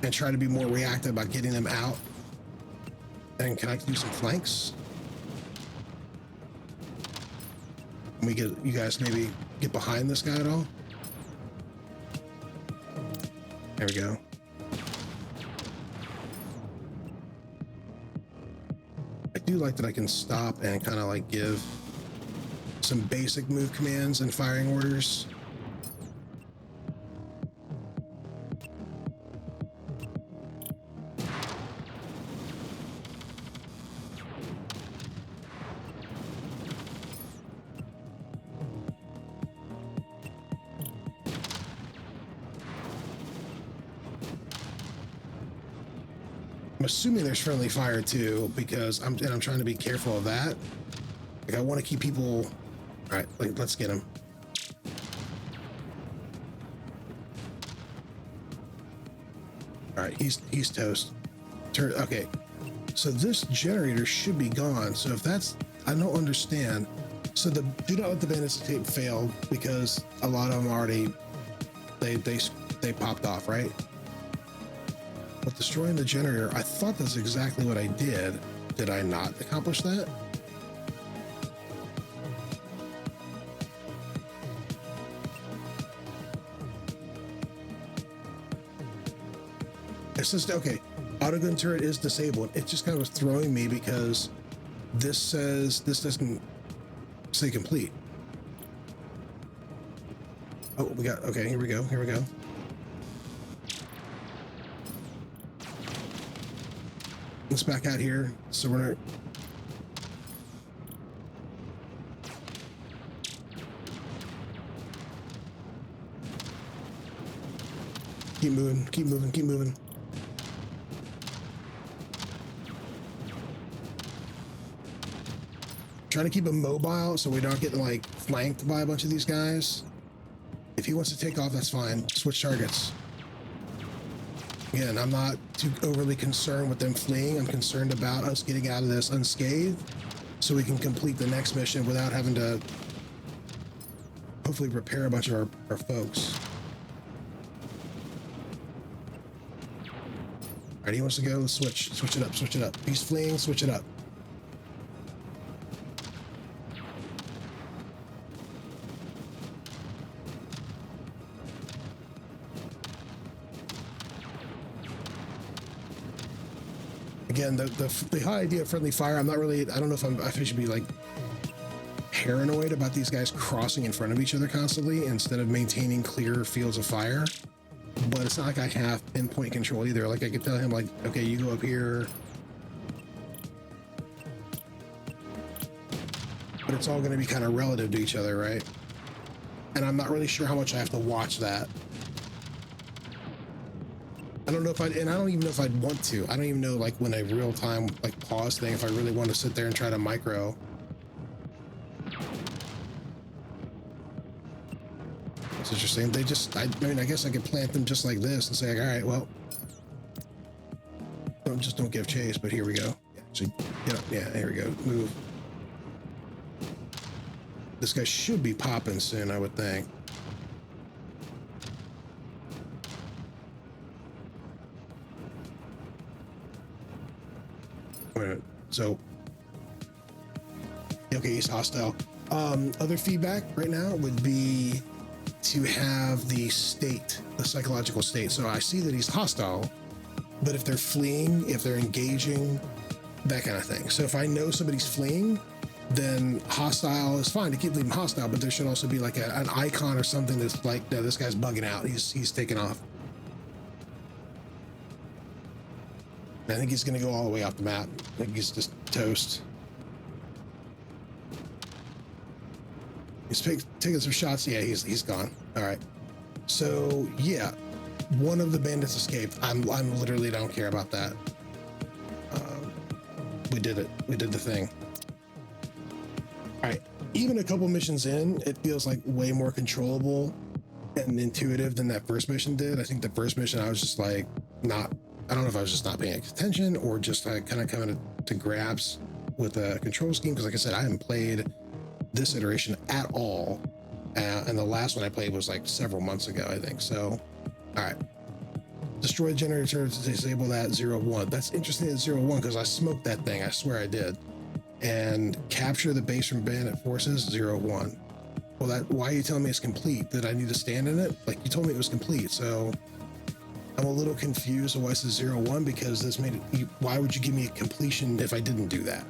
Speaker 1: and try to be more reactive about getting them out. And can I do some flanks? Can we get you guys maybe get behind this guy at all? There we go. I do like that I can stop and kind of like give some basic move commands and firing orders. I'm assuming there's friendly fire too, because I'm trying to be careful of that. Like I want to keep people. All right, let's get him. All right, he's toast. Okay, so this generator should be gone. So if that's, I don't understand. So the do not let the bandits escape failed because a lot of them already they popped off, right? But destroying the generator, I thought that's exactly what I did. Did I not accomplish that? It says, okay, autogun turret is disabled. It just kind of was throwing me because this says this doesn't say complete. Oh, we got, okay, here we go, here we go. Let's back out here. So we're not. Keep moving, keep moving, keep moving. Trying to keep him mobile so we don't get like flanked by a bunch of these guys. If he wants to take off, that's fine. Switch targets. Again, I'm not too overly concerned with them fleeing. I'm concerned about us getting out of this unscathed so we can complete the next mission without having to hopefully repair a bunch of our folks. All right, he wants to go. Let's switch it up, switch it up. He's fleeing, switch it up. Again, the high idea of friendly fire, I'm not really, I don't know if I should be like paranoid about these guys crossing in front of each other constantly instead of maintaining clear fields of fire. But it's not like I have pinpoint control either. Like I could tell him like, okay, you go up here. But it's all going to be kind of relative to each other, right? And I'm not really sure how much I have to watch that. I don't know if I don't even know if I'd want to. I don't even know like when a real time like pause thing, if I really want to sit there and try to micro. It's interesting. They just, I mean, I guess I could plant them just like this and say, like, all right, well, don't give chase, but here we go. So, yeah, here we go. Move. This guy should be popping soon, I would think. So, okay, he's hostile. Other feedback right now would be to have the state, the psychological state. So I see that he's hostile, but if they're fleeing, if they're engaging, that kind of thing. So if I know somebody's fleeing, then hostile is fine to keep them hostile, but there should also be like an icon or something that's like, no, this guy's bugging out. He's taking off. I think he's going to go all the way off the map. I think he's just toast. He's taking some shots. Yeah, he's gone. All right. So yeah, one of the bandits escaped. I'm literally don't care about that. We did it. We did the thing. All right. Even a couple missions in, it feels like way more controllable and intuitive than that first mission did. I think the first mission I was just like I don't know if I was just not paying attention or just like kind of coming to grasp with a control scheme. Because like I said, I haven't played this iteration at all. And the last one I played was like several months ago, I think. So, all right. Destroy generator to disable that 0-1. That's interesting at 0-1 because I smoked that thing. I swear I did. And capture the base from bandit forces 0-1. Well, why are you telling me it's complete? Did I need to stand in it? Like you told me it was complete. So I'm a little confused why it says 0-1 because this made it. Why would you give me a completion if I didn't do that?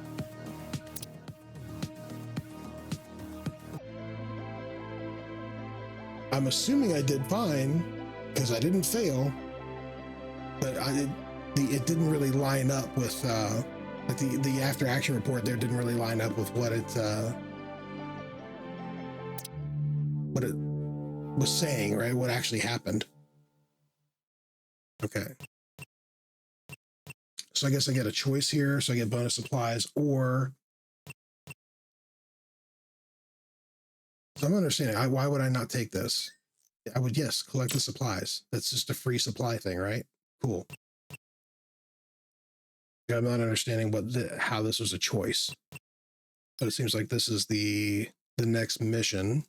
Speaker 1: I'm assuming I did fine because I didn't fail, but it didn't really line up with like the after action report there didn't really line up with what it was saying, right? What actually happened. Okay. So I guess I get a choice here. So I get bonus supplies or so I'm understanding. Why would I not take this? I would, yes, collect the supplies. That's just a free supply thing, right? Cool. I'm not understanding how this was a choice, but it seems like this is the next mission.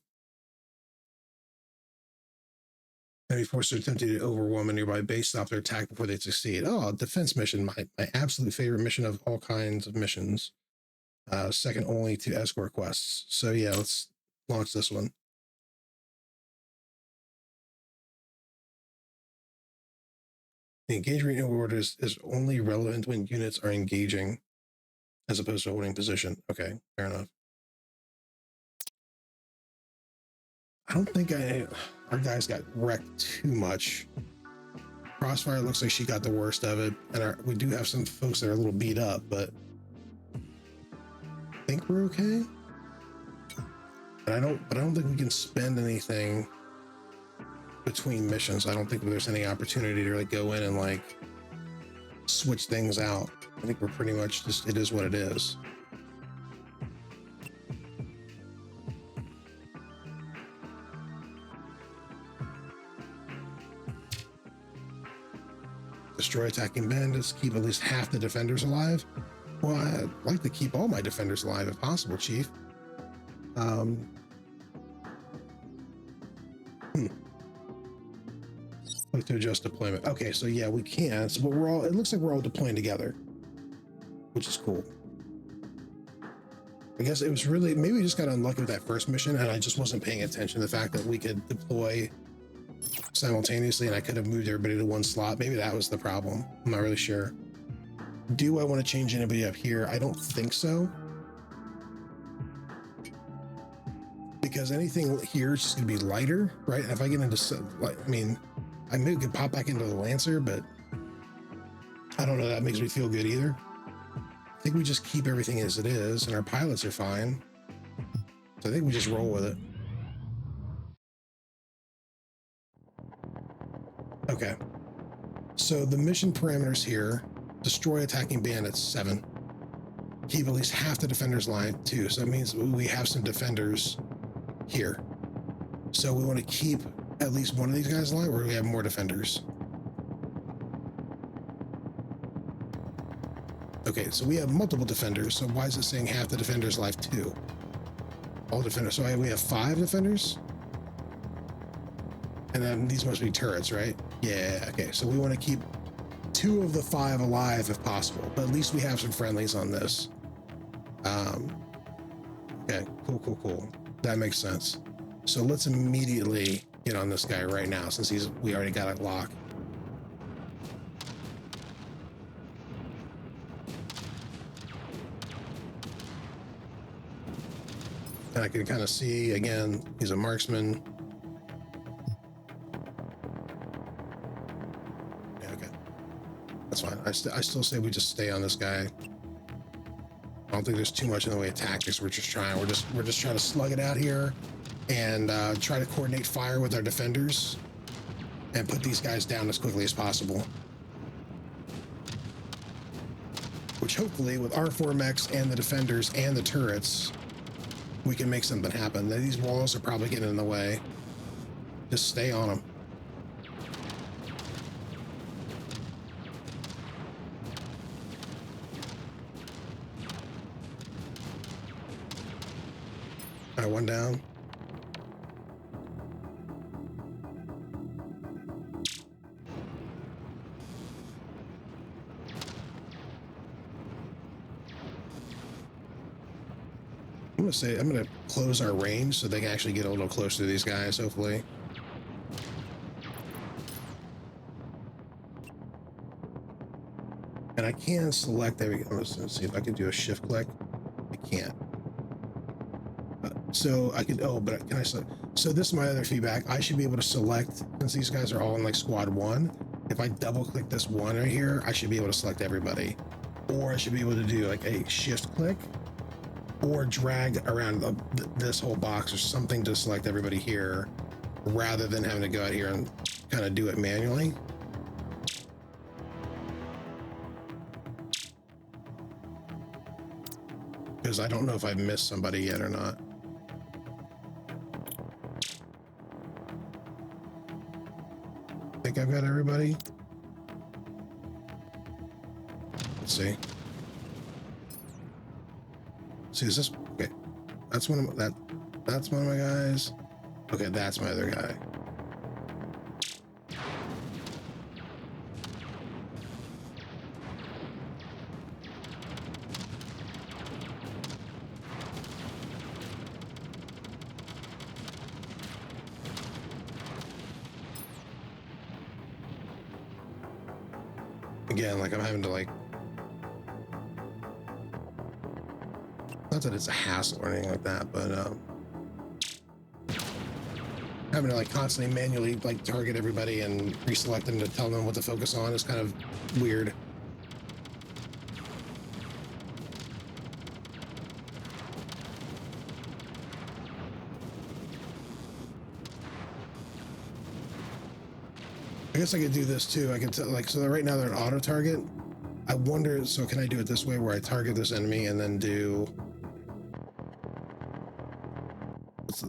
Speaker 1: Enemy forces are attempting to overwhelm a nearby base, stop their attack before they succeed. Oh, defense mission, my absolute favorite mission of all kinds of missions. Second only to escort quests. So yeah, let's launch this one. The engagement order is only relevant when units are engaging as opposed to holding position. Okay, fair enough. I don't think our guys got wrecked too much. Crossfire looks like she got the worst of it, and we do have some folks that are a little beat up, but I think we're okay. But I don't think we can spend anything between missions. I don't think there's any opportunity to really go in and like switch things out. I think we're pretty much just, it is what it is. Destroy attacking bandits, keep at least half the defenders alive. Well, I'd like to keep all my defenders alive if possible, Chief. Like to adjust deployment. Okay, so yeah, we can. So, but it looks like we're all deploying together, which is cool. I guess it was really, maybe we just got unlucky with that first mission and I just wasn't paying attention to the fact that we could deploy simultaneously and I could have moved everybody to one slot. Maybe that was the problem. I'm not really sure. Do I want to change anybody up here? I don't think so. Because anything here is just going to be lighter, right? And if I get into, I mean, I maybe could pop back into the Lancer, but I don't know. That makes me feel good either. I think we just keep everything as it is and our pilots are fine. So I think we just roll with it. Okay. So the mission parameters here, destroy attacking bandits, 7. Keep at least half the defenders alive, 2. So that means we have some defenders here. So we want to keep at least one of these guys alive, or do we have more defenders? Okay, so we have multiple defenders. So why is it saying half the defenders alive, 2? All defenders. So we have 5 defenders? And then these must be turrets, right? Yeah, okay. So we want to keep 2 of the 5 alive if possible, but at least we have some friendlies on this. Okay, cool. That makes sense. So let's immediately get on this guy right now, since we already got it locked. And I can kind of see, again, he's a marksman. Yeah, okay. That's fine. I still say we just stay on this guy. I don't think there's too much in the way of tactics. We're just trying to slug it out here and try to coordinate fire with our defenders and put these guys down as quickly as possible. Which hopefully with our 4 mechs and the defenders and the turrets, we can make something happen. These walls are probably getting in the way. Just stay on them. All right, one down. I'm gonna close our range so they can actually get a little closer to these guys, hopefully. And I can select, there we go. Let's see if I can do a shift click. I can't. So I could, but can I select? So this is my other feedback. I should be able to select, since these guys are all in like squad 1, if I double click this one right here, I should be able to select everybody. Or I should be able to do like a shift click or drag around this whole box or something to select everybody here, rather than having to go out here and kind of do it manually. Because I don't know if I've missed somebody yet or not. I think I've got everybody. Let's see. See, is this okay? That's one of that's one of my guys. Okay, that's my other guy. Again, like I'm having to like, not that it's a hassle or anything like that, but having to like constantly manually like target everybody and reselect them to tell them what to focus on is kind of weird. I guess I could do this too. I could like, so right now they're an auto target. I wonder, so can I do it this way where I target this enemy and then do,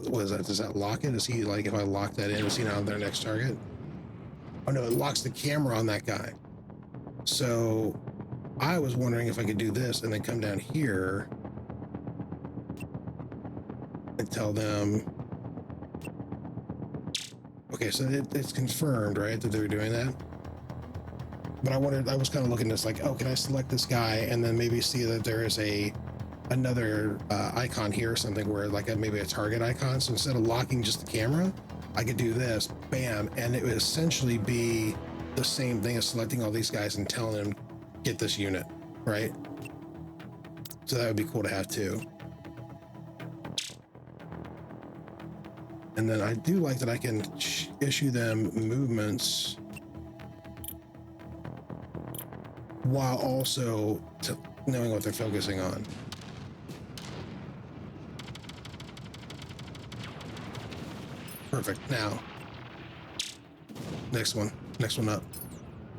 Speaker 1: what is that? Does that lock it? Is he like, if I lock that in, is he now their next target? Oh no, it locks the camera on that guy. So I was wondering if I could do this and then come down here and tell them, okay, so it's confirmed, right, that they were doing that. But I was kind of looking at this like, oh, can I select this guy and then maybe see that there is another icon here or something where like maybe a target icon. So instead of locking just the camera, I could do this, bam, and it would essentially be the same thing as selecting all these guys and telling them, get this unit, right? So that would be cool to have too. And then I do like that I can issue them movements while also knowing what they're focusing on. Perfect. Now, next one up.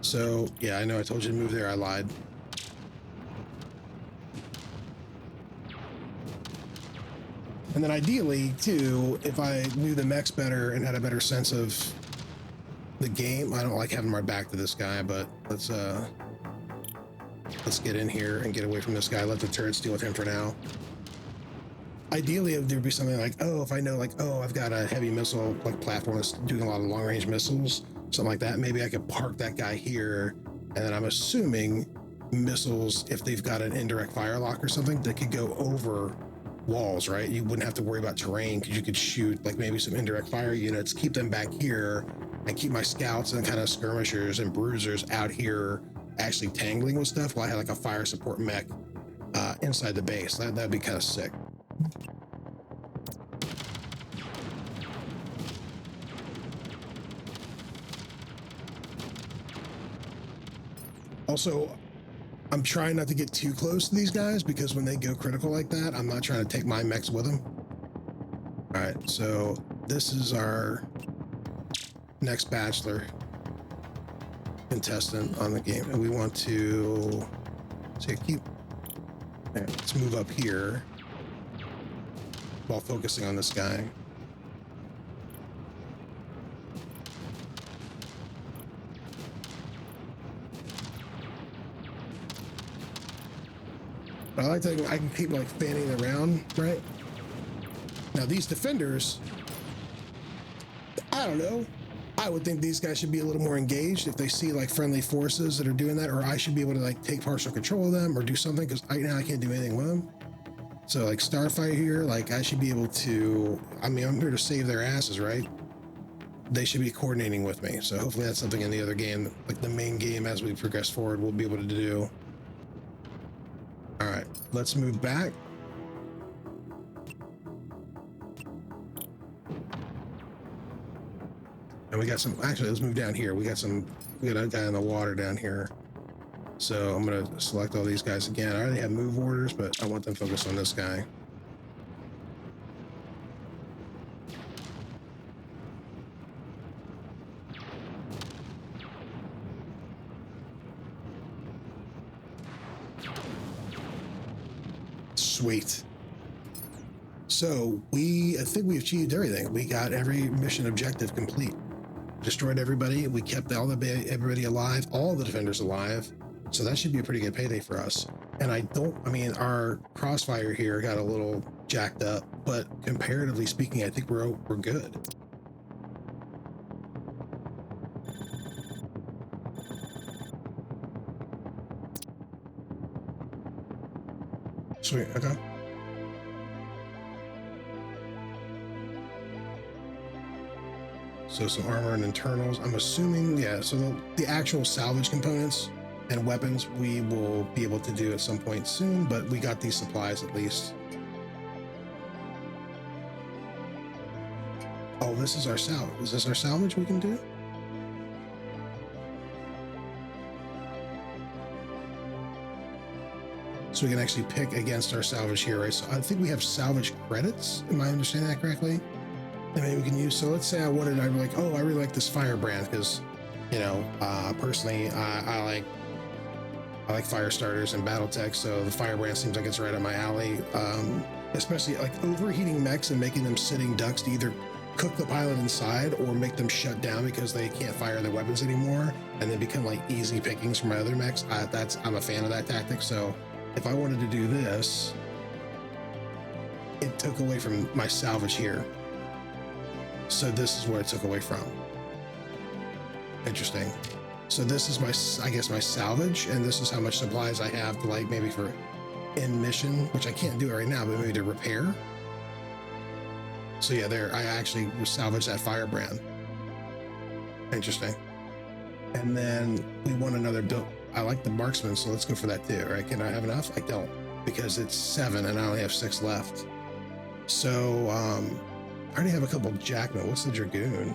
Speaker 1: So yeah, I know I told you to move there. I lied. And then ideally too, if I knew the mechs better and had a better sense of the game, I don't like having my back to this guy, but let's get in here and get away from this guy. Let the turrets deal with him for now. Ideally, there'd be something like, oh, if I know, like, oh, I've got a heavy missile like platform that's doing a lot of long range missiles, something like that. Maybe I could park that guy here, and then I'm assuming missiles, if they've got an indirect fire lock or something, that could go over walls, right? You wouldn't have to worry about terrain because you could shoot like maybe some indirect fire units, keep them back here, and keep my scouts and kind of skirmishers and bruisers out here actually tangling with stuff while I had like a fire support mech inside the base. That'd be kind of sick. Also, I'm trying not to get too close to these guys because when they go critical like that, I'm not trying to take my mechs with them. All right, so this is our next bachelor contestant on the game, and we want to let's move up here while focusing on this guy. I like that I can keep like fanning around, right? Now these defenders, I don't know. I would think these guys should be a little more engaged if they see like friendly forces that are doing that, or I should be able to like take partial control of them or do something, because right now I can't do anything with them. So like Starfighter here, like I should be able to, I mean, I'm here to save their asses, right? They should be coordinating with me. So hopefully that's something in the other game, like the main game as we progress forward, we'll be able to do. All right, let's move back. And we got some, actually, let's move down here. We got a guy in the water down here. So I'm gonna select all these guys again. I already have move orders, but I want them focused on this guy. Sweet. So I think we achieved everything. We got every mission objective complete. Destroyed everybody. We kept everybody alive, all the defenders alive. So that should be a pretty good payday for us. And I mean, our crossfire here got a little jacked up, but comparatively speaking, I think we're good. Sweet, okay. So some armor and internals, I'm assuming, yeah, so the actual salvage components and weapons we will be able to do at some point soon, but we got these supplies at least. Oh, this is our salvage. Is this our salvage we can do? So we can actually pick against our salvage here, right? So I think we have salvage credits. Am I understanding that correctly? And maybe we can use, so let's say I'd be like, oh, I really like this firebrand because, you know, personally, I like fire starters and Battletech, so the firebrand seems like it's right up my alley. Especially like overheating mechs and making them sitting ducks to either cook the pilot inside or make them shut down because they can't fire their weapons anymore, and then become like easy pickings for my other mechs. I'm a fan of that tactic. So if I wanted to do this, it took away from my salvage here. So this is where it took away from. Interesting. So this is my, I guess, my salvage, and this is how much supplies I have to like maybe for in mission, which I can't do it right now, but maybe to repair. So yeah, there, I actually salvaged that firebrand. Interesting. And then we want another build. I like the marksman, so let's go for that too, right? Can I have enough? I don't, because it's 7 and I only have 6 left. So I already have a couple of jackmen. What's the dragoon?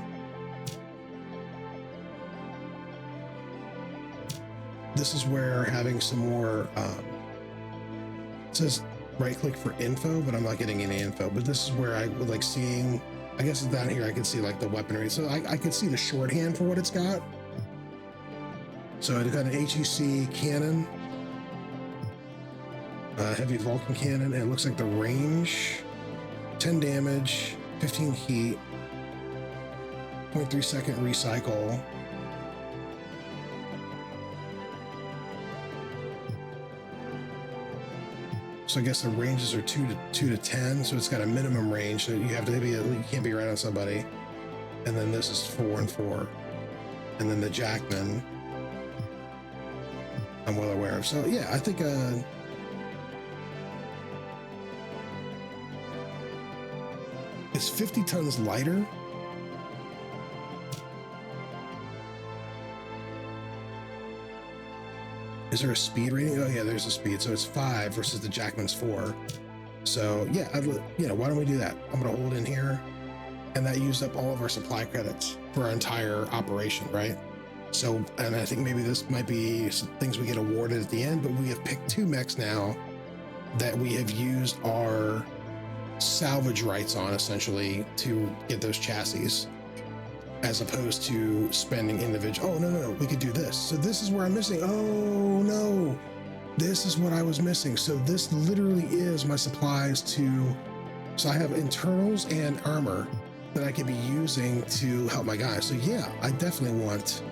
Speaker 1: This is where having some more, it says right click for info, but I'm not getting any info. But this is where I would like seeing, I guess down here I can see like the weaponry. So I could see the shorthand for what it's got. So it's got an HEC cannon, heavy Vulcan cannon, and it looks like the range, 10 damage, 15 heat, 0.3 second recycle. So I guess the ranges are 2 to 10, so it's got a minimum range. So you have to be, you can't be right on somebody. And then this is 4 and 4, and then the jackman I'm well aware of. So yeah, I think is 50 tons lighter. Is there a speed rating? Oh yeah, there's a speed. So it's 5 versus the Jackman's 4. So yeah, why don't we do that? I'm gonna hold in here, and that used up all of our supply credits for our entire operation, right? So, and I think maybe this might be some things we get awarded at the end, but we have picked 2 mechs now that we have used our salvage rights on, essentially, to get those chassis, as opposed to spending individual. Oh, no, we could do this. So this is where I'm missing. Oh no, this is what I was missing. So this literally is my supplies to, so I have internals and armor that I could be using to help my guys. So yeah, I definitely want,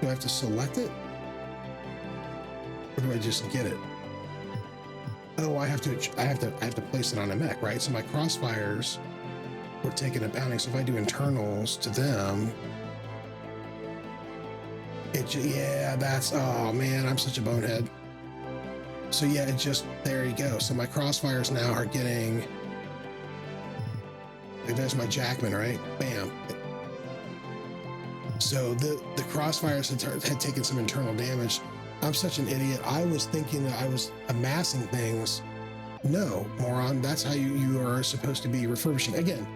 Speaker 1: do I have to select it? Or do I just get it? Oh, I have to place it on a mech, right? So my crossfires were taking a bounty. So if I do internals to them, yeah, that's, oh man, I'm such a bonehead. So yeah, it just, there you go. So my crossfires now are getting, there's my Jackman, right? Bam. So the crossfires had taken some internal damage. I'm such an idiot. I was thinking that I was amassing things. No, moron, that's how you are supposed to be refurbishing. Again,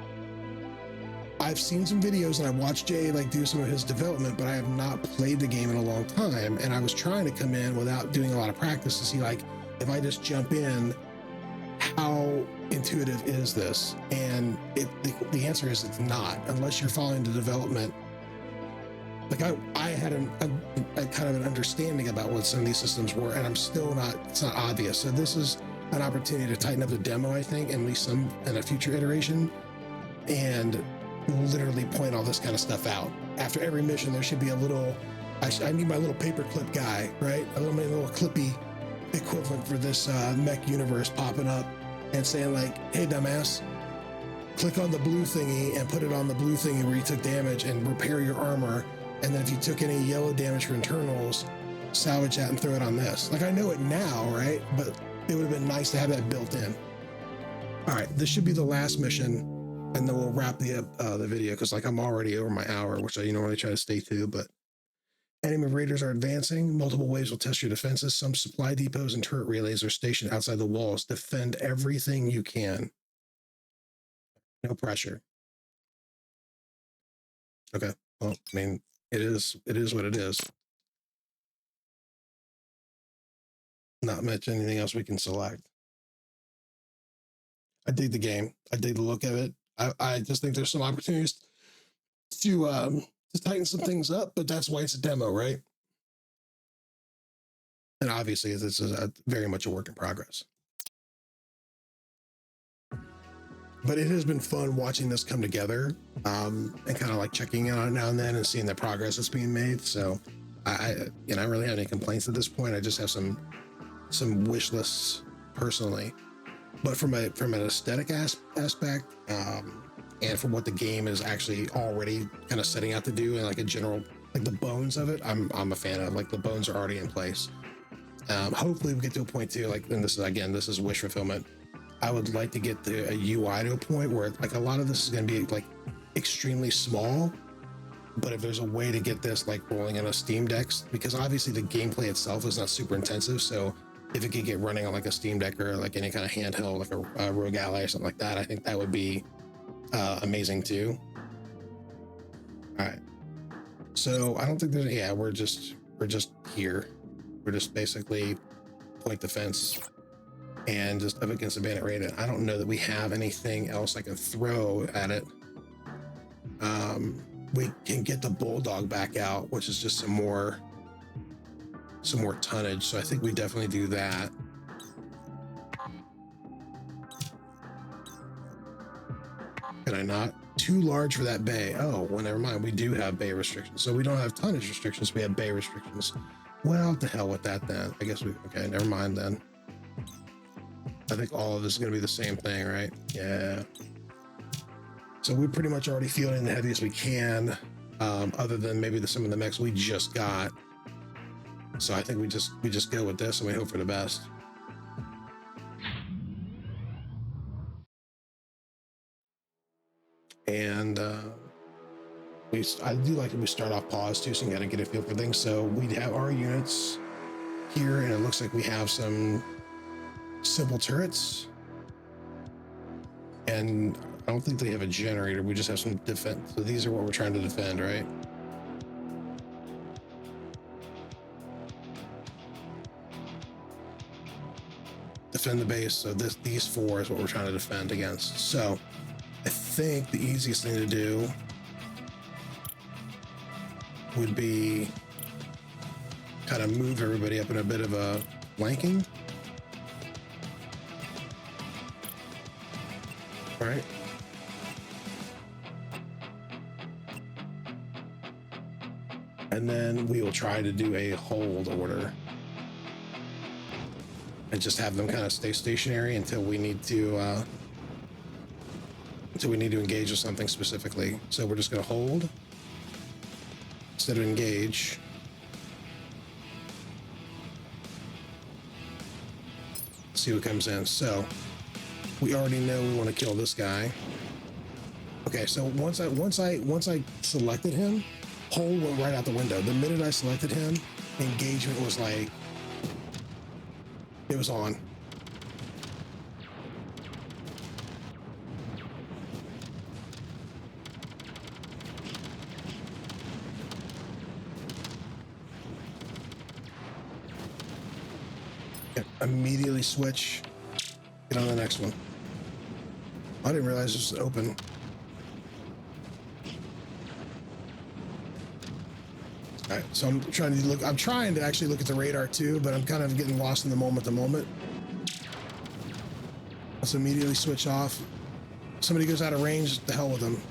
Speaker 1: I've seen some videos and I watched Jay like do some of his development, but I have not played the game in a long time. And I was trying to come in without doing a lot of practice to see, like, if I just jump in, how intuitive is this? And the answer is it's not, unless you're following the development. Like I had a kind of an understanding about what some of these systems were, and I'm still not, it's not obvious. So this is an opportunity to tighten up the demo, I think, at least some in a future iteration, and literally point all this kind of stuff out. After every mission, there should be a little, I need my little paperclip guy, right? My little clippy equivalent for this mech universe popping up and saying like, hey dumbass, click on the blue thingy and put it on the blue thingy where you took damage and repair your armor. And then if you took any yellow damage for internals, salvage that and throw it on this. Like, I know it now, right? But it would have been nice to have that built in. All right, this should be the last mission, and then we'll wrap the video, because like I'm already over my hour, which I normally try to stay to. But enemy raiders are advancing. Multiple waves will test your defenses. Some supply depots and turret relays are stationed outside the walls. Defend everything you can. No pressure. Okay. Well, I mean, it is what it is. Not much anything else we can select. I dig the game. I dig the look of it. I just think there's some opportunities to tighten some things up, but that's why it's a demo, right? And obviously this is very much a work in progress. But it has been fun watching this come together, and kind of like checking in on it now and then and seeing the progress that's being made. So I don't really have any complaints at this point. I just have some wish lists personally, but from an aesthetic aspect, and from what the game is actually already kind of setting out to do, and like a general, like the bones of it, I'm a fan of. Like the bones are already in place. Hopefully we get to a point too, like, and this is wish fulfillment. I would like to get a UI to a point where like a lot of this is going to be like extremely small, but if there's a way to get this like rolling on a Steam Deck, because obviously the gameplay itself is not super intensive, so if it could get running on like a Steam Deck or like any kind of handheld, like a Rogue Ally or something like that, I think that would be amazing too. All right, so I don't think there's, yeah, we're just here. We're just basically point the fence and just up against a bandit raid. I don't know that we have anything else I can throw at it. We can get the bulldog back out, which is just some more tonnage. So I think we definitely do that. Can I not? Too large for that bay. Oh, well, never mind. We do have bay restrictions. So we don't have tonnage restrictions. We have bay restrictions. Well, to hell with that then. I guess okay, never mind then. I think all of this is going to be the same thing, right? Yeah. So we pretty much already fielding the heaviest we can, other than maybe some of the mechs we just got. So I think we just go with this and we hope for the best. And I do like that we start off pause too, so you got to get a feel for things. So we have our units here, and it looks like we have some simple turrets, and I don't think they have a generator. We just have some defense. So these are what we're trying to defend, right? Defend the base. So these four is what we're trying to defend against. So I think the easiest thing to do would be kind of move everybody up in a bit of a flanking. All right. And then we will try to do a hold order and just have them kind of stay stationary until we need to engage with something specifically. So we're just going to hold instead of engage. See what comes in. So we already know we want to kill this guy. Okay, so once I selected him, hold went right out the window. The minute I selected him, engagement was like, it was on. Immediately switch, get on the next one. I didn't realize this was open. All right, so I'm trying to actually look at the radar too, but I'm kind of getting lost in the moment at the moment. Let's immediately switch off. Somebody goes out of range, the hell with them.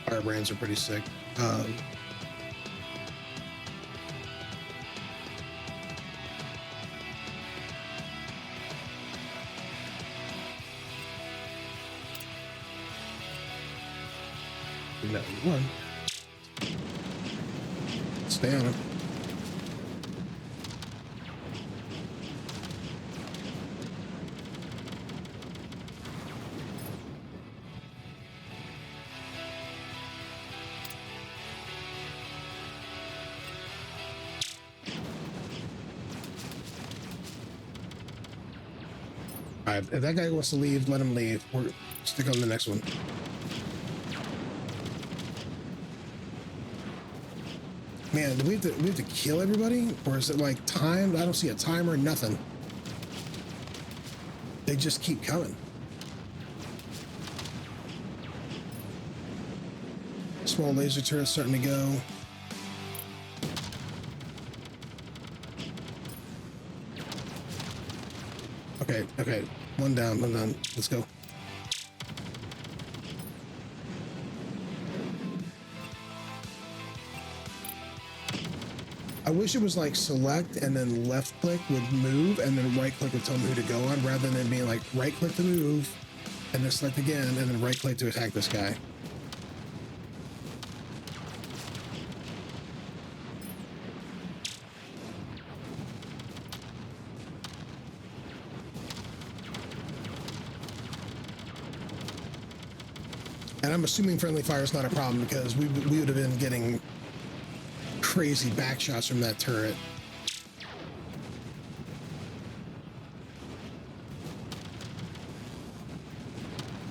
Speaker 1: Firebrands are pretty sick. No, one. Stay on him. All right, if that guy wants to leave, let him leave. We're stick on the next one. Man, do we have to kill everybody? Or is it like timed? I don't see a timer, nothing. They just keep coming. Small laser turret starting to go. Okay, one down, let's go. I wish it was like select and then left click would move and then right click would tell me who to go on, rather than being like right click to move and then select again and then right click to attack this guy. And I'm assuming friendly fire is not a problem, because we would have been getting crazy back shots from that turret.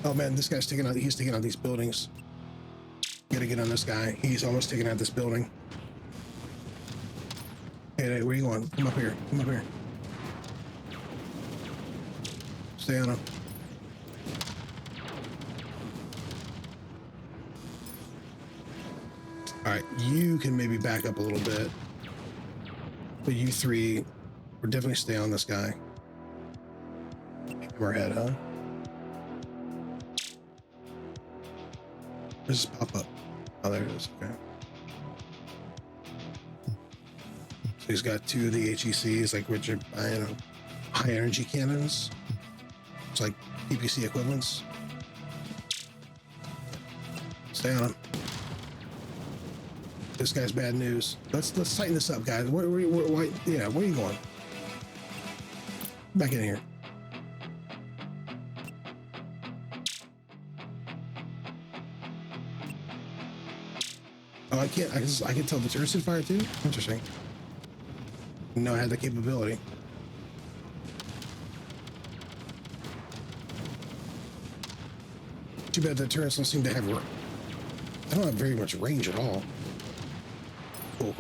Speaker 1: Oh man, this guy's he's taking out these buildings. Gotta get on this guy. He's almost taking out this building. Hey, where you going? Come up here. Come up here. Stay on him. All right, you can maybe back up a little bit, but you three, we're definitely stay on this guy. Hammer head, huh? Where's this pop up? Oh, there it is. Okay. So he's got 2 of the HECs, like which are, you know, high energy cannons. It's like PPC equivalents. Stay on him. This guy's bad news. Let's tighten this up, guys. Why, yeah, where are you going? Back in here. Oh, I can tell the turrets fire too? Interesting. No, I had the capability. Too bad the turrets don't seem to have, I don't have very much range at all. Cool.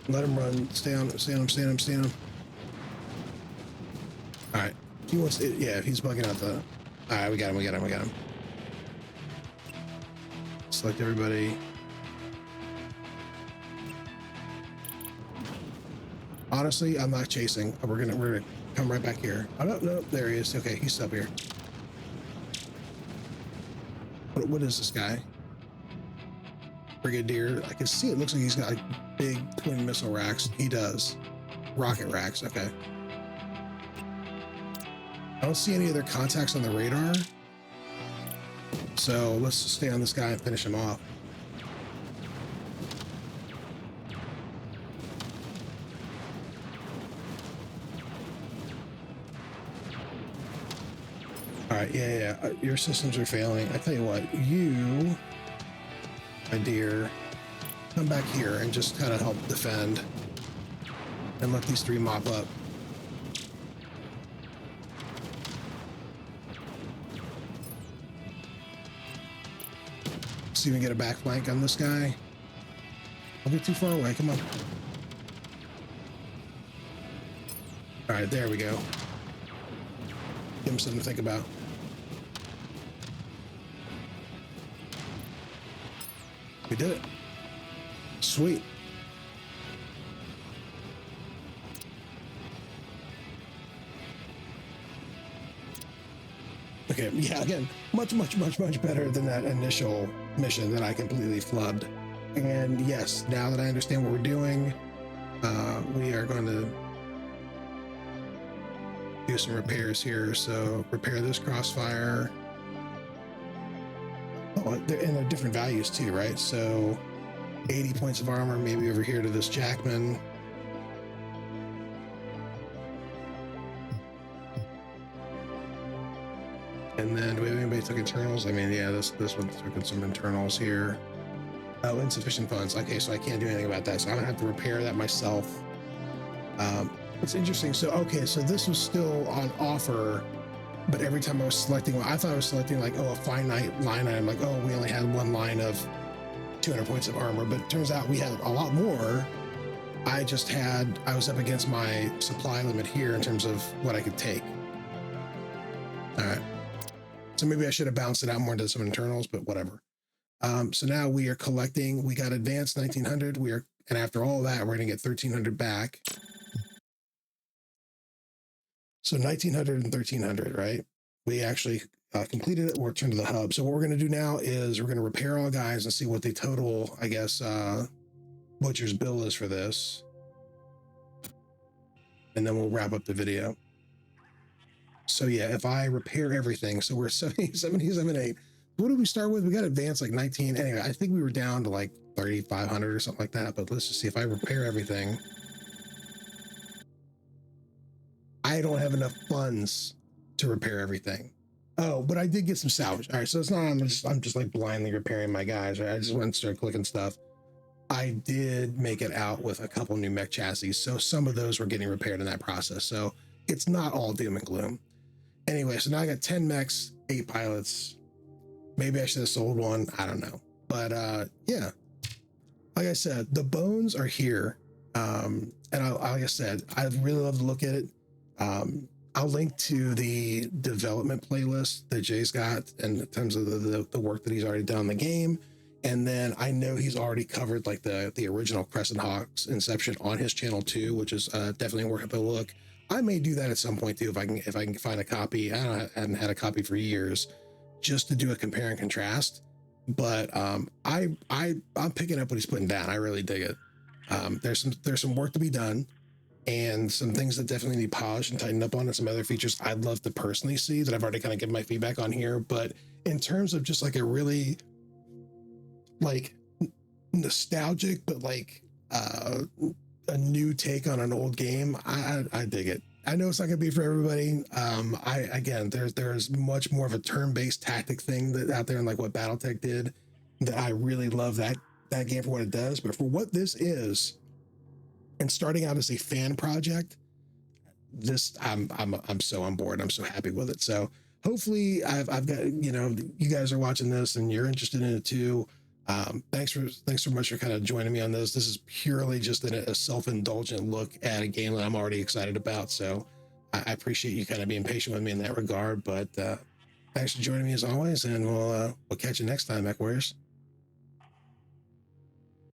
Speaker 1: Let him run. Stay on him. All right. He wants it. Yeah, he's bugging out the. All right, we got him. Select everybody. Honestly, I'm not chasing. We're gonna come right back here. Oh no, there he is. Okay, he's up here. What is this guy? Brigadier. I can see it looks like he's got like big twin missile racks. He does. Rocket racks. Okay. I don't see any other contacts on the radar. So let's just stay on this guy and finish him off. All right, yeah. Your systems are failing. I tell you what, you, my dear, come back here and just kind of help defend and let these 3 mop up. See if we can get a back flank on this guy. Don't get too far away. Come on. All right, there we go. Give him something to think about. We did it. Sweet. Okay, yeah, again, much better than that initial mission that I completely flubbed. And yes, now that I understand what we're doing, we are going to do some repairs here. So repair this crossfire. Oh, and they're different values too, right? So 80 points of armor, maybe over here to this Jackman. And then do we have anybody took internals? I mean, yeah, this one took some internals here. Oh, insufficient funds. Okay, so I can't do anything about that. So I'm gonna have to repair that myself. It's interesting. So, okay, so this was still on offer, but every time I was selecting, I thought I was selecting like, oh, a finite line item, like, oh, we only had 1 line of 200 points of armor, but it turns out we had a lot more. I was up against my supply limit here in terms of what I could take. All right. So maybe I should have bounced it out more into some internals, but whatever. So now we are collecting. We got advanced 1900. And after all that, we're going to get 1300 back. So 1900 and 1300, right? We actually completed it. We're turned to the hub. So what we're going to do now is we're going to repair all guys and see what the total, I guess, butcher's bill is for this. And then we'll wrap up the video. So yeah, if I repair everything, so we're 77.8. What did we start with? We got advanced like 19. Anyway, I think we were down to like 3,500 or something like that. But let's just see if I repair everything. I don't have enough funds to repair everything. Oh, but I did get some salvage. All right, so it's not I'm just like blindly repairing my guys. Right? I just went and started clicking stuff. I did make it out with a couple new mech chassis, so some of those were getting repaired in that process. So it's not all doom and gloom. Anyway, so now I got 10 mechs, 8 pilots. Maybe I should have sold one. I don't know. But yeah, like I said, the bones are here. And like I said, I'd really love to look at it. I'll link to the development playlist that Jay's got in terms of the work that he's already done in the game. And then I know he's already covered like the original Crescent Hawk's Inception on his channel too, which is definitely worth a look. I may do that at some point too if I can find a copy. I haven't had a copy for years, just to do a compare and contrast. But I'm picking up what he's putting down. I really dig it. There's some work to be done, and some things that definitely need polished and tightened up on, and some other features I'd love to personally see that I've already kind of given my feedback on here. But in terms of just like a really like nostalgic, but like a new take on an old game, I dig it. I know it's not gonna be for everybody. There's much more of a turn-based tactic thing that out there, and like what BattleTech did, that I really love that game for what it does. But for what this is, and starting out as a fan project, this I'm so on board. I'm so happy with it. So hopefully I've got, you know, you guys are watching this and you're interested in it too. Thanks so much for kind of joining me on this. This is purely just a self-indulgent look at a game that I'm already excited about. So I appreciate you kind of being patient with me in that regard. But thanks for joining me as always, and we'll catch you next time, Mech Warriors.